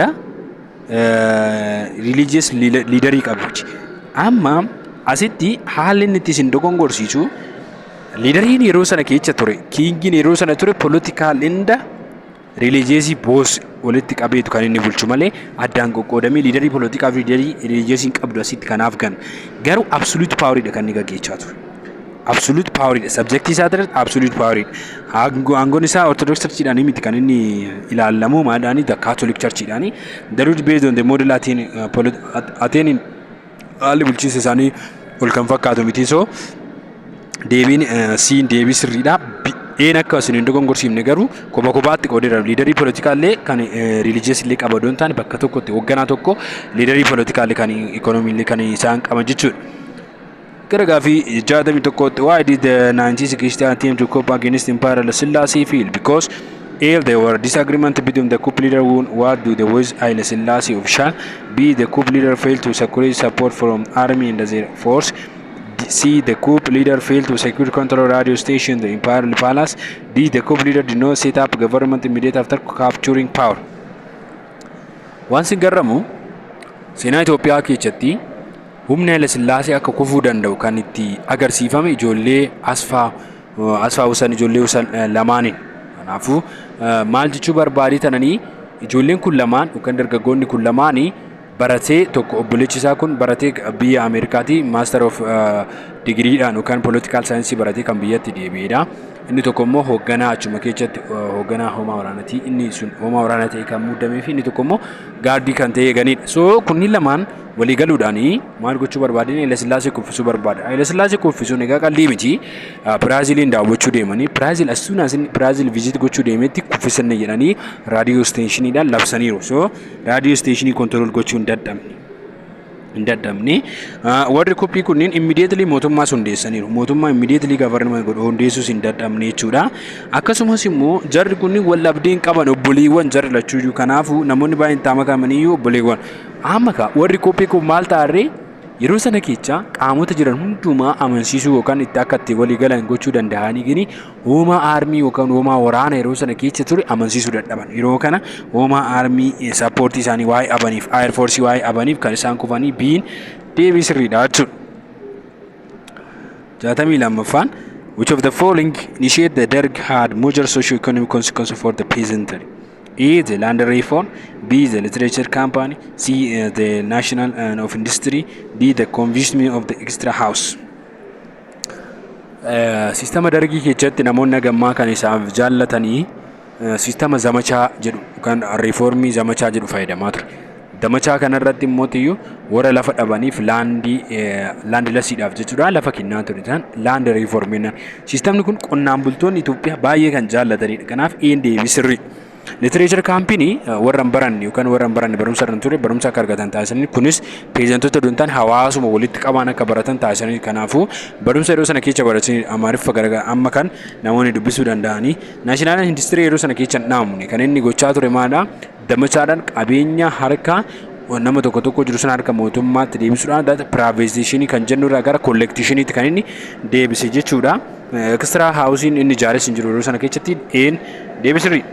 religious leaderii qabu amma asitti haalli inni itti isin dogongorsiisu liidariin yeroo sana keessa ture kiingiin yeroo sana ture political and religious both walitti qabeetu kan inni bulchu malee addaan qoqqoodamee liidarii politikaa fi liidarii religious qabdu asitti kanaaf gan garuu absolute power dha kan inni gaggeessaa ture absolute power dha subject isaa ture absolute power dha aangoon isaa Orthodox Church dhaan miti kan inni ilaalamu maadhaani the Catholic Church dhaan the rule based on the model Athenian haalli bulchiinsa isaanii ol kan fakkaatu miti so deebiin siin deebii sirriidha een akka isin hin dogongorsiifne garuu kophaatti qoodeera liidarii politikaallee kan religious illee qaba doon taane bakka tokkotti hoogganaa tokko liidarii politikaallee kan economy illee kan isaan qaban jechuudha. Gara gaaffii 61tti why did the 1960 attempt to cope against Emperor Selassie fail? Because A. There were disagreement between the coup leader who what do the West Haile Selassie official. B. The coup leader failed to secure support from army and the force. C. The coup leader failed to secure control radio station the imperial palace. D. The coup leader did not set up government immediate after capturing power. Once garramu seenaa Itoophiyaa keessatti humna Haile Sillaasee akka kufuu danda'u kan itti agarsiifame ijoollee asfaa usan ijoollee usan lamaaniin kanaafuu maal jechuu barbaadii tananii ijoolleen kun lamaan yookaan dargaggoonni kun lamaanii baratee tokko obboleechi isaa kun baratee biyya Ameerikaatti Master of digriidhaan yookaan political science baratee kan biyyatti deebi'edha. Inni tokko immoo hoogganaa achuma keessatti hoogganaa hoomaa waraanaati. Inni sun hoomaa waraanaa ta'e kan muudamee fi inni tokko immoo gaardii kan ta'e eeganidha. So kunniin lamaan walii galuudhaanii maal gochuu barbaadani? Haile Sillaasee kuffisuu barbaada. Haile Sillaasee kuffisuun egaa qalbii miti. Biraaziliin daawwachuu deemanii Biraazil as soon as Biraazil visit gochuu deemetti kuffisanne jedhanii raadiyoo isteeshiniidhaan labsaniiru. So raadiyoo isteeshinii kontirool gochuu hin dadhabne. Warri koppii kunniin immediately mootummaa hundeessaniiru. Mootummaa immediately government godhu hundeessuus hin dadhabne jechuudha. Akkasumas immoo jarri kunniin wal dhabdeen qaban obboleewwan jarri lachuu kanaafuu namoonni baay'een taama kamaniyyuu obboleewwan. Amma warri koppii kun maal ta'arree yeroo sana keessa qaamota jiran hundumaa amansiisuu yookaan itti akka itti walii galan gochuu danda'anii gini hoomaa aarmii yookaan hoomaa waraana yeroo sana keessa ture amansiisuu dadhaban. Yeroo kana hoomaa aarmii sappoortii isaanii waa'ee abaniif air force waa'ee abaniif kan isaan kufanii biin deebii sirriidha jechuudha. 62ffaan which of the following initiate the Derg had major socio-economic consequences for the peasantry? A. The land reform. B. The literature campaign. C. The national of industry. D. The convincement of the extra house. Sistema dargii keessatti namoonni gammaa kan isaaf jaallatanii sistema zamachaa jedhu kan reformii zamachaa jedhu fayyadamaa ture. Zamachaa kanarratti immoo tiyyuu warra lafa dhabaniif laandi lasiidhaaf jechuudha lafa kennaa ture tan laandi reformiin. Sistemni kun qonnaan bultoonni Itoophiyaa baay'ee kan jaallatanidha. Kanaaf deebii sirrii. Literature campaign warran baranne yookaan warran baranne barumsa irra ture barumsa akka argatan taasisanii kunis peezantoota duntaan hawaasuma walitti qaban akka baratan taasisanii kanaafuu barumsa yeroo sana keessa baratanii Amaariffa garagaraa amma kan namoonni dubbisuu danda'anii naashinaal industirii yeroo sana keessa dhaamne kan inni gochaa ture maadha damachaadhaan qabeenya harka nama tokko jiru sana harka mootummaatti deebisuudhaan privatization kan jennu irraa gara collectionitti kan inni deebise jechuudha. Extra housing inni ijaares hin jiru yeroo sana keessatti deebisirri.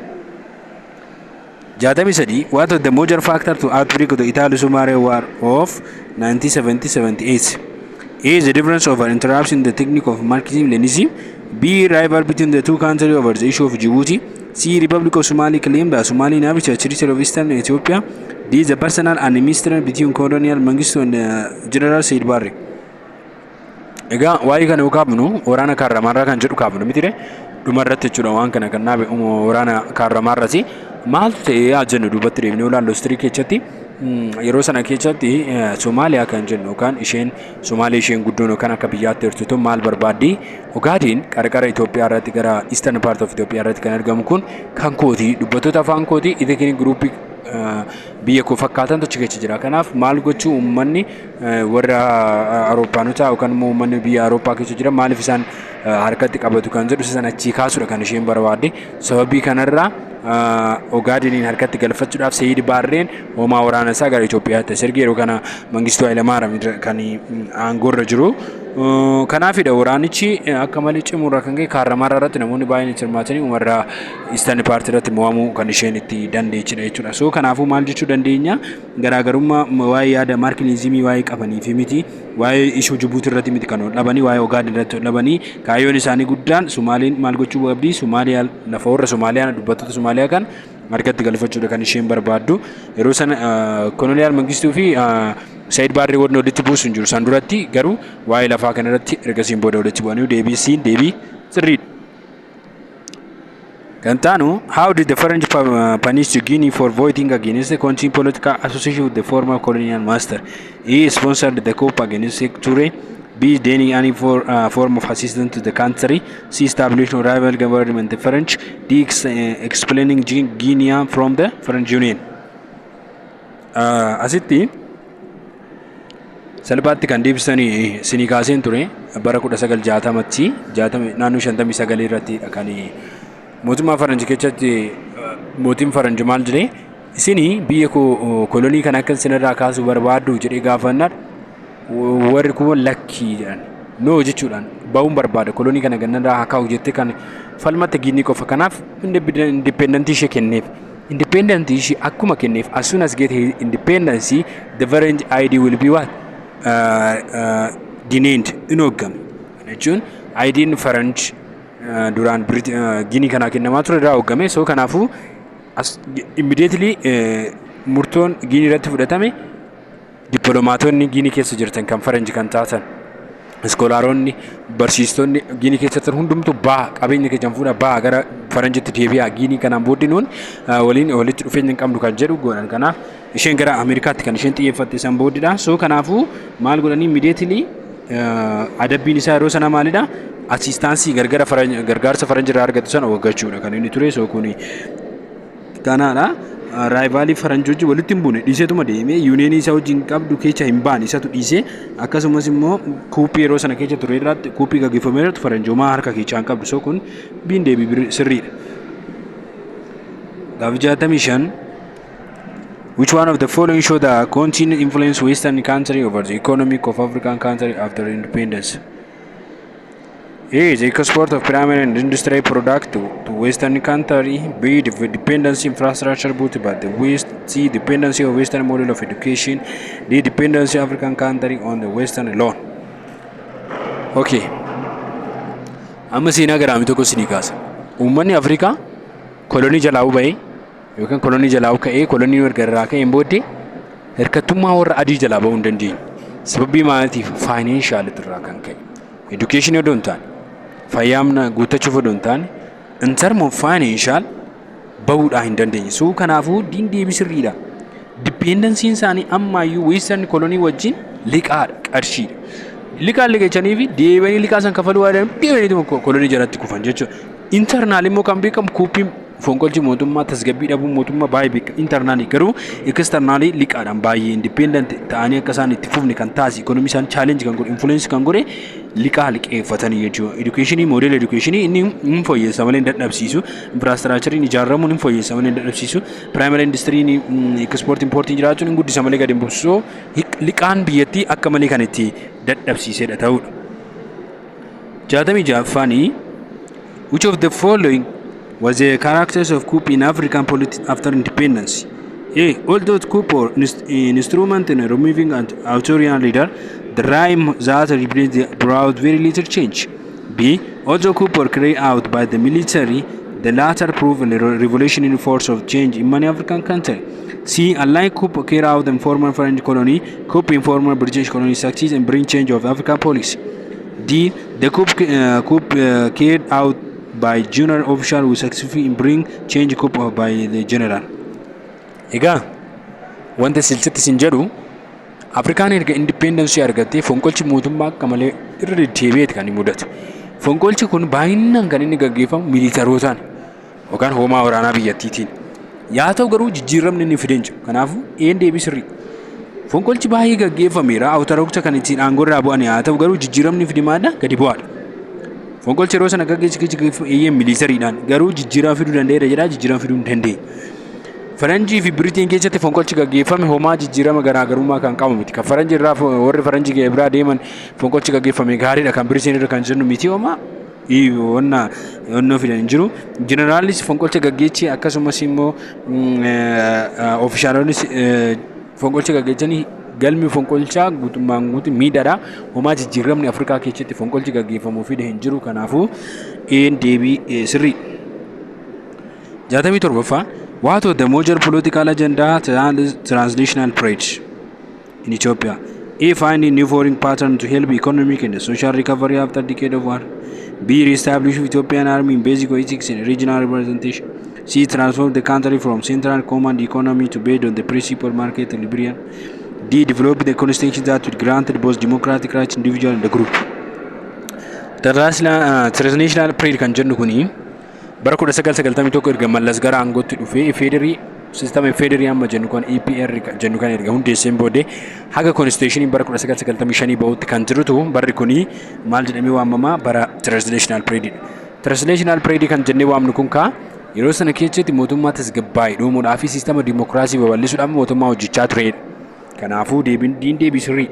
What was the major factor to outbreak of the Italo-Somali War of 1970-78? A. The difference over interruption the technique of Marxism-Leninism. B. Rival between the two countries over the issue of Djibouti. C. Republic of Somali claimed by Somali Navy to territory of Eastern Ethiopia. D. The personal animism between Colonial Mengistu and General Said Barre. Egaa waa'ee kana ukaabnu waraana kaarramarraa kan jedhu kaabnu mitire dhumarratti jechuudha waan kana kan naabe waraana kaarramarraati maaltu ta'ee jennu duubatti deemnee olaallu istirii keessatti yeroo sana keessatti Somaaliyaa kan jennu yookaan isheen Somaalee isheen guddoon yookaan akka biyyaatti hirtutu maal barbaaddi Ogaadeen qarqara Itoophiyaa irratti gara Eastern part of Itoophiyaa irratti kan argamu kun kan kooti dubbattoota afaan kooti ethnic group biyya koo fakkaatan tochi keessa jira. Kanaaf maal gochuu uummanni warra Awurooppaanotaa yookaan immoo uummanni biyya Awurooppaa keessa jira maaliif isaan harkatti qabatu kan jedhu sana achi kaasuudha kan isheen barbaadde. Sababii kanarraa Ogaadeniin harkatti galfachuudhaaf Sayyid Barreen hoomaa waraana isaa gara Itoophiyaatti ergee yeroo kana Mangistuu Hayilamaariyaam kan aangoorra jiru. Kanaafidha waraanichi akka malee cimuurraa kan ka'e kaarramarraa irratti namoonni baay'een hirmaatanii warra Eastern Party irratti mo'amuu kan isheen itti dandeechidha jechuudha. So kanaafuu maal jechuu dandeenya garaagarummaa waa'ee yaada Marxismii waa'ee qabanii fi miti waa'ee ishuu Jibuutii irratti miti kan dhabanii waa'ee Ogaaden irratti dhabanii kaayyoon isaanii guddaan Somaaliin maal gochuu qabdi Somaaliyaa lafa warra Somaaliyaa dubbattoota Somaaliyaa kan harkatti galfachuudha kan isheen barbaaddu yeroo sana Koloniyaal Mangistuu fi Sayyid Barree waliin walitti buusu hin jiru san duratti garuu waa'ee lafaa kana irratti ergasiin booda walitti bu'anii deebii sirriidha. Kan taanu how did the French punish Guinea for voting against the continuing political association with the former colonial master? A. Sponsored the coup against Toure. B. Denying any form of assistance to the country. C. Establishing rival government the French. D. Explaining Guinea from the French Union. Asitti salphaatti kan deebisanii sinii kaaseen ture bara 1960tti naannoo 59 irratti kan mootummaa Faranjii keessatti mootiin Faranjii maal jedhee isinii biyya kolonii kan akka sinirraa kaasuu barbaaddu jedhee gaafannaan warri kun lakkii jedhan no jechuudhaan ba'uun barbaada kolonii kana gannarraa haa kaa'u jettee kan falmatta Guinea qofa kanaaf independentii ishee kenneef. Independence ishee akkuma kenneef as soon as get independence the French ID will be what? Denied in hoggame jechuun ID'n French duraan Guinea kana kennamaa ture irraa hoggame so kanaafuu immediately murtoon Guinea irratti fudhatame dippiloomaatonni Guinea keessa jirtan kan French kan taatan iskoolaaronni barsiistonni Giinii keessatti hundumtu qabeenya keenya fuudhaa gara faranjitti deebi'aa Giinii kanaan booddee nuun walitti dhufeenya hin qabnu kan jedhu godhan. Kanaaf isheen gara Ameerikaatti kan isheen xiyyeeffatte san booddedha. So kanaafuu maal godhanii immediately adabbiin isaa yeroo sana maalidha? Assistaansii gargaarsa faranjirraa argatu sana waggachuudha kan inni ture. So kuni kanaadha. Raayivaalii faranjooji walitti hin buune dhiiseetuma deemee yuuniyeenii isaa wajjin qabdu keessa hin baane isatu dhiisee akkasumas immoo kuuppii yeroo sana keessa ture irratti kuuppii gaggeeffamee irratti faranjoomaa harka keessaa hin qabdu. So kun biin deebii sirriidha. Gaafa 65 which one of the following show the continued influence Western country over the economic of African country after independence? A. The export of primary and industrial product to Western country. B. The dependency infrastructure built by the West. C. Dependency of Western model of education. D. Dependency of African country on the Western alone. Okay. Amma seenaa garaami tokko sinii kaasa. Uummanni Afrikaa kolonii jalaa ba'ee yookaan kolonii jalaa ka'ee kolonii gargaraa ka'een booddee hirkattummaa warra adii jalaa ba'uu hin dandeenye. Sababii maaliitiif? Faayinaanshaal irraa kan ka'e. Education odoo hin taane. Fayyaamna guuttachuuf odoo hin taane in term of financial bahuudhaa hin dandeenye. So kanaafuu diin deebii sirriidha. Dependensiin isaanii ammayyuu Western kolonii wajjin liqaadha, qarshiidha. Liqaan liqeechanii fi deebi'anii liqaa san kafaluu waadaan deebi'anii kolonii jalatti kufan jechuudha. Internaal immoo kan beekamu kuuppiin fonqolchi mootummaa tasgabbii dhabuu mootummaa baay'ee beekama. Internaalii garuu eksternaalii liqaadhaan baay'ee independent ta'anii akka isaan itti fufne kan taasise ikonomii isaan challenge kan godhe influence kan godhe liqaa liqeeffatanii jechuudha. Educationii model educationii inni hin fooyyessa malee hin dadhabsiisu. Infrastructurein ijaaramuun hin fooyyessa malee hin dadhabsiisu. Primary industryin export importiin jiraachuun hin guddisa malee gadi hin buusu. Liqaan biyyattii akka malee kan itti dadhabsiisedha ta'udha. 66 which of the following was the characters of coup in African politics after independence? A. Although coup or instrument in removing an authoritarian leader, the rhyme that represents brought very little change. B. Although coup or carried out by the military, the latter proved a revolutionary force of change in many African countries. C. Unlike coup carried out in former French colony, coup in former British colony succeeds and bring change of African policy. D. The coup carried out by general official who successfully in bring change coup by the general. Egaa wanta silchatti sin jedhu Afrikaan erga independence argattee fonqolchi mootummaa akka malee irra deddeebi'eeti kan mudatu. Fonqolchi kun baay'inaan kan inni gaggeeffamu miilitarotaan yookaan hoomaa waraanaa biyyattiitiin. Yaa ta'u garuu jijjiiramni inni fideen jiru. Kanaafuu een deebii sirrii. Fonqolchi baay'ee gaggeeffameera. Awutaroota kan ittiin aangoo irraa bu'an yaa ta'u garuu jijjiiramni fidimaadha gadi bu'aadha. Fonqolchi yeroo sana gaggeessu eeyyee miilitariidhaan garuu jijjiirama fiduu danda'eera jedhaa jijjiirama fiduu hin dandeenye. Faranjii fi Biriteen keessatti fonqolchi gaggeeffame homaa jijjiirama garaagarummaa kan qabu miti. Kan faranjii irraa warri faranjii biraa deeman fonqolchi gaggeeffame gaariidha kan Biriteen irra kan jennu miti homaa onnoo fidan hin jiru. Jeneraalis fonqolcha gaggeechi akkasumas immoo oofishaalonnis fonqolcha gaggeechanii galmi fonqolchaa guutummaan guutuu miidhaadha. Homaa jijjiiramni Afrikaa keessatti fonqolchi gaggeeffamuu fide hin jiru. Kanaafuu een deebii sirrii. 67 What was the major political agenda translational pride in Ethiopia? A. Finding new foreign pattern to help economic and social recovery after decade of war. B. Reestablish Ethiopian army in basic ethics and regional representation. C. Transform the country from central command economy to based on the principal market liberation. D. Develop the constitution that would granted both democratic rights individual and the group. Transitional pride kan jennu kuni bara 1991 erga mallas gara aangootti dhufee federii sistema federii amma jennu kan EPR jennu kan erga hundeesseen booddee haga constitution bara 1995 bahutti kan jirutu barri kuni maal jedhamee waamamaa bara transitional pride. Transitional pride kan jennee waamnu kun yeroo sana keessatti mootummaa tasgabbaa'ee dhumuudhaa fi sistema dimokiraasii babal'isuudhaaf mootummaa hojjechaa turedha. Kanaafuu deebii sirrii.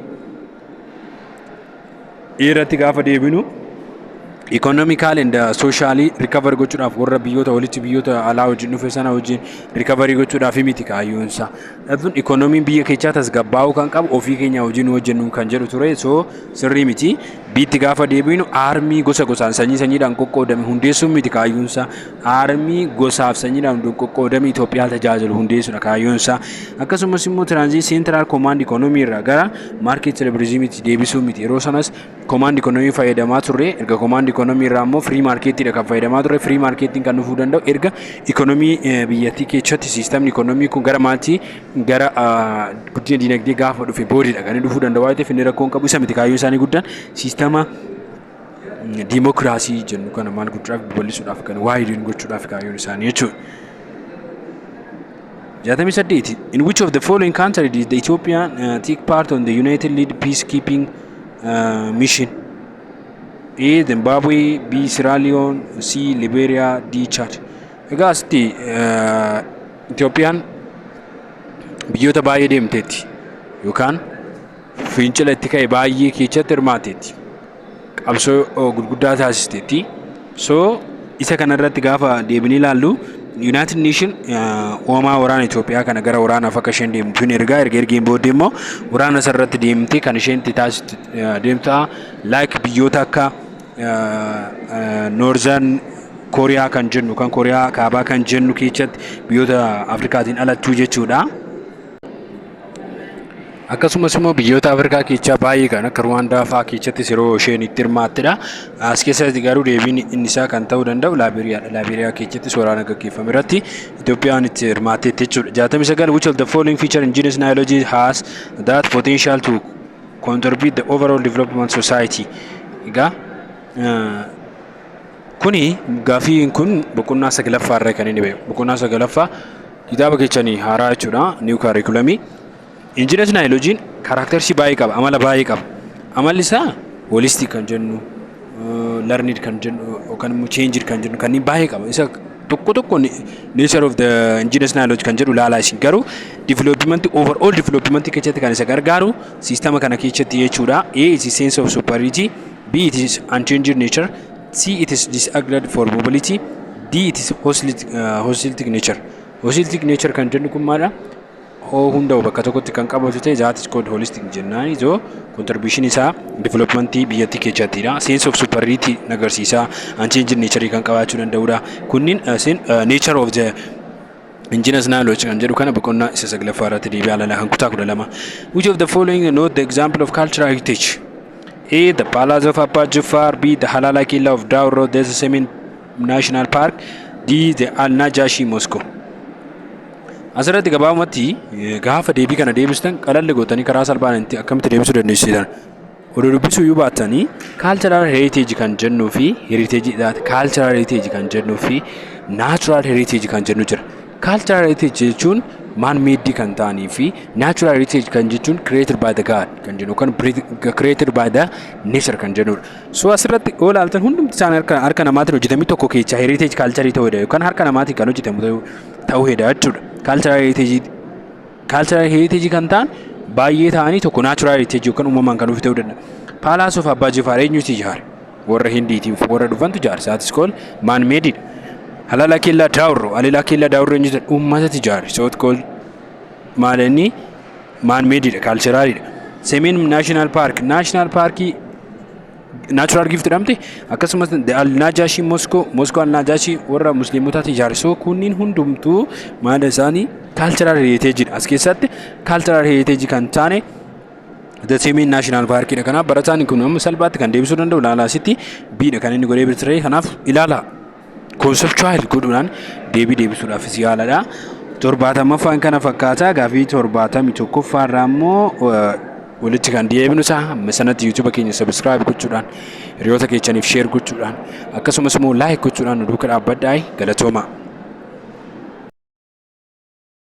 Irratti gaafa deebinu economical and socially recover gochuudhaaf warra biyyoota walitti biyyoota alaa wajjin dhufe sana wajjin recovery gochuudhaaf miti kaayyoonsa. Dhafun economiin biyya keessaa tasgabbaa'uu kan qabu ofii keenya wajjin hojjennu kan jedhu ture. So sirrii miti. biitti gaafa deebinu armii gosa sanyiidhaan qoqqoodame hundeessuun miti kaayyoonsa. Armii gosaaf sanyiidhaan qoqqoodame Itoophiyaa tajaajilu hundeessuudha kaayyoonsa. Akkasumas immoo Central Command Economy irraa gara Market Liberalism'itti deebisuu miti. Yeroo sanas Command Economy fayyadamaa turre erga Command Economy irraa immoo Free Market'idha kan fayyadamaa turre. Free Market'iin kan dhufuu danda'u erga Economy biyyattii keessatti siistamni Economy kun gara maaltii gara guddina dinagdee gaafa dhufe boodidha kan dhufuu danda'u. Waan ta'eef inni rakkoon qabu isa miti kaayyoon isaanii guddaan sistema dimokiraasii jennu kana maal gochuudhaaf babal'isuudhaaf kan waa'ee gochuudhaaf kaayyoon isaanii jechuudha. 68 In which of the following countries did the Ethiopian take part on the United Lead peacekeeping mission? A. Zimbabwe, B. Sierra Leone, C. Liberia, D. Chad. Egaa asitti Itoophiyaan biyyoota baay'ee deemteetti yookaan fincila itti ka'e baay'ee keessatti hirmaateetti. Qabsoo gurguddaa taasisteetti. So isa kanarratti gaafa deebinee ilaallu United Nation uumamaa waraana Itoophiyaa kana gara waraanaaf akka isheen deemtu hin ergeen booddee immoo waraana isarratti deemtee kan isheen taasistu deemtaa like biyyoota akka Northern Korea kan jennu kan Korea kaabaa kan jennu keessatti biyyoota Afrikaatiin alattuu jechuudha. Akkasumas immoo biyyoota Afrikaa keessaa baay'ee kan akka Rwanda fa'aa keessatti yeroo isheen itti hirmaattedha. As keessatti garuu deebiin inni isaa kan ta'uu danda'u Laaberiyaadha. Laaberiyaa keessatti waraana gaggeeffame irratti Itoophiyaan itti hirmaatteetti jechuudha. 69 Which of the following feature indigenous knowledge has that potential to contribute the overall development society? Egaa kuni gaafiin kun boqonnaa 9ffaa irraa kan inni bahe. Boqonnaa 9ffaa kitaaba keessanii haaraa jechuudha. New curriculum. Indigenous knowledge karaktersi baay'ee qaba, amala baay'ee qaba. Amalli isaa holistic kan jennu, learned kan jennu yookaan immoo changed kan jennu kan baay'ee qaba. Isa tokko nature of the indigenous knowledge kan jedhu ilaalaa isin garuu development overall development keessatti kan isa gargaaru sistema kana keessatti jechuudha. A it is sense of superiority, B it is unchanged nature, C it is disaggregated for mobility, D it is holistic nature. Holistic nature kan jennu kun maadha? Hunda bakka tokkotti kan qabatu ta'e that is called holistic jennaan. Izo contribution isaa development biyyattii keessattidha. Sense of superiority nagarsiisa. Unchanged nature kan qabaachuu danda'udha. Kunniin nature of the indigenous knowledge kan jedhu kana boqonnaa isa 9ffaa irratti deebi'aa ilaalaa kan kutaa 12. Which of the following note the example of cultural heritage? A. The Palace of Abba Jifar, B. The Halala Killa of Dauro Desert Semin National Park, D. The Al-Najashi Moscow. Asirratti gabaabumatti gaafa deebii kana deebistan qalalli gootanii karaa salphaan akkamitti deebisuu dandeessitan. Oduu dubbisuu yoo baattanii cultural heritage kan jennuu fi cultural heritage kan jennuu fi natural heritage kan jennu jira. Cultural heritage jechuun man made kan ta'anii fi natural heritage kan jechuun created by the God kan jennu kan created by the nature kan jennudha. So asirratti yoo ilaaltan hundumti isaanii harka namaatiin hojjetame tokko keessaa heritage culture ta'uudha yookaan harka namaatiin kan hojjetamu ta'uu hedaa jechuudha. Cultural heritage kan ta'an baay'ee ta'anii tokko natural heritage yookaan uumamaan kan dhufe ta'uu danda'a. Palace of Abba Jifar eenyutu ijaare? Warra Hindiitiif warra dhufantu ijaare. That is called man made. Halala Killa Dauro eenyutu uummatatu ijaare. So it's called maalinni man made cultural. Semin National Park natural gift jedhamte akkasumas Al-Najashi Moscow Al-Najashi warra musliimotaati ijaare. So kunniin hundumtuu maala isaanii cultural heritage as keessatti cultural heritage kan taane the Semin National Park dha. Kanaaf barataan kun amma salphaatti kan deebisuu danda'u ilaalaasitti biidha kan inni godhee birtiree. Kanaaf ilaala conceptual godhuudhaan deebisuudhaaf si yaaladha. 70ffaan kana fakkaata. Gaafii 71ffaa irraa immoo walitti kan deebinu isaa amma sanatti YouTube keenya subscribe gochuudhaan hiriyoota keessaniif share gochuudhaan akkasumas immoo like gochuudhaan nu duukaa dhaabbadhaa. Galatooma.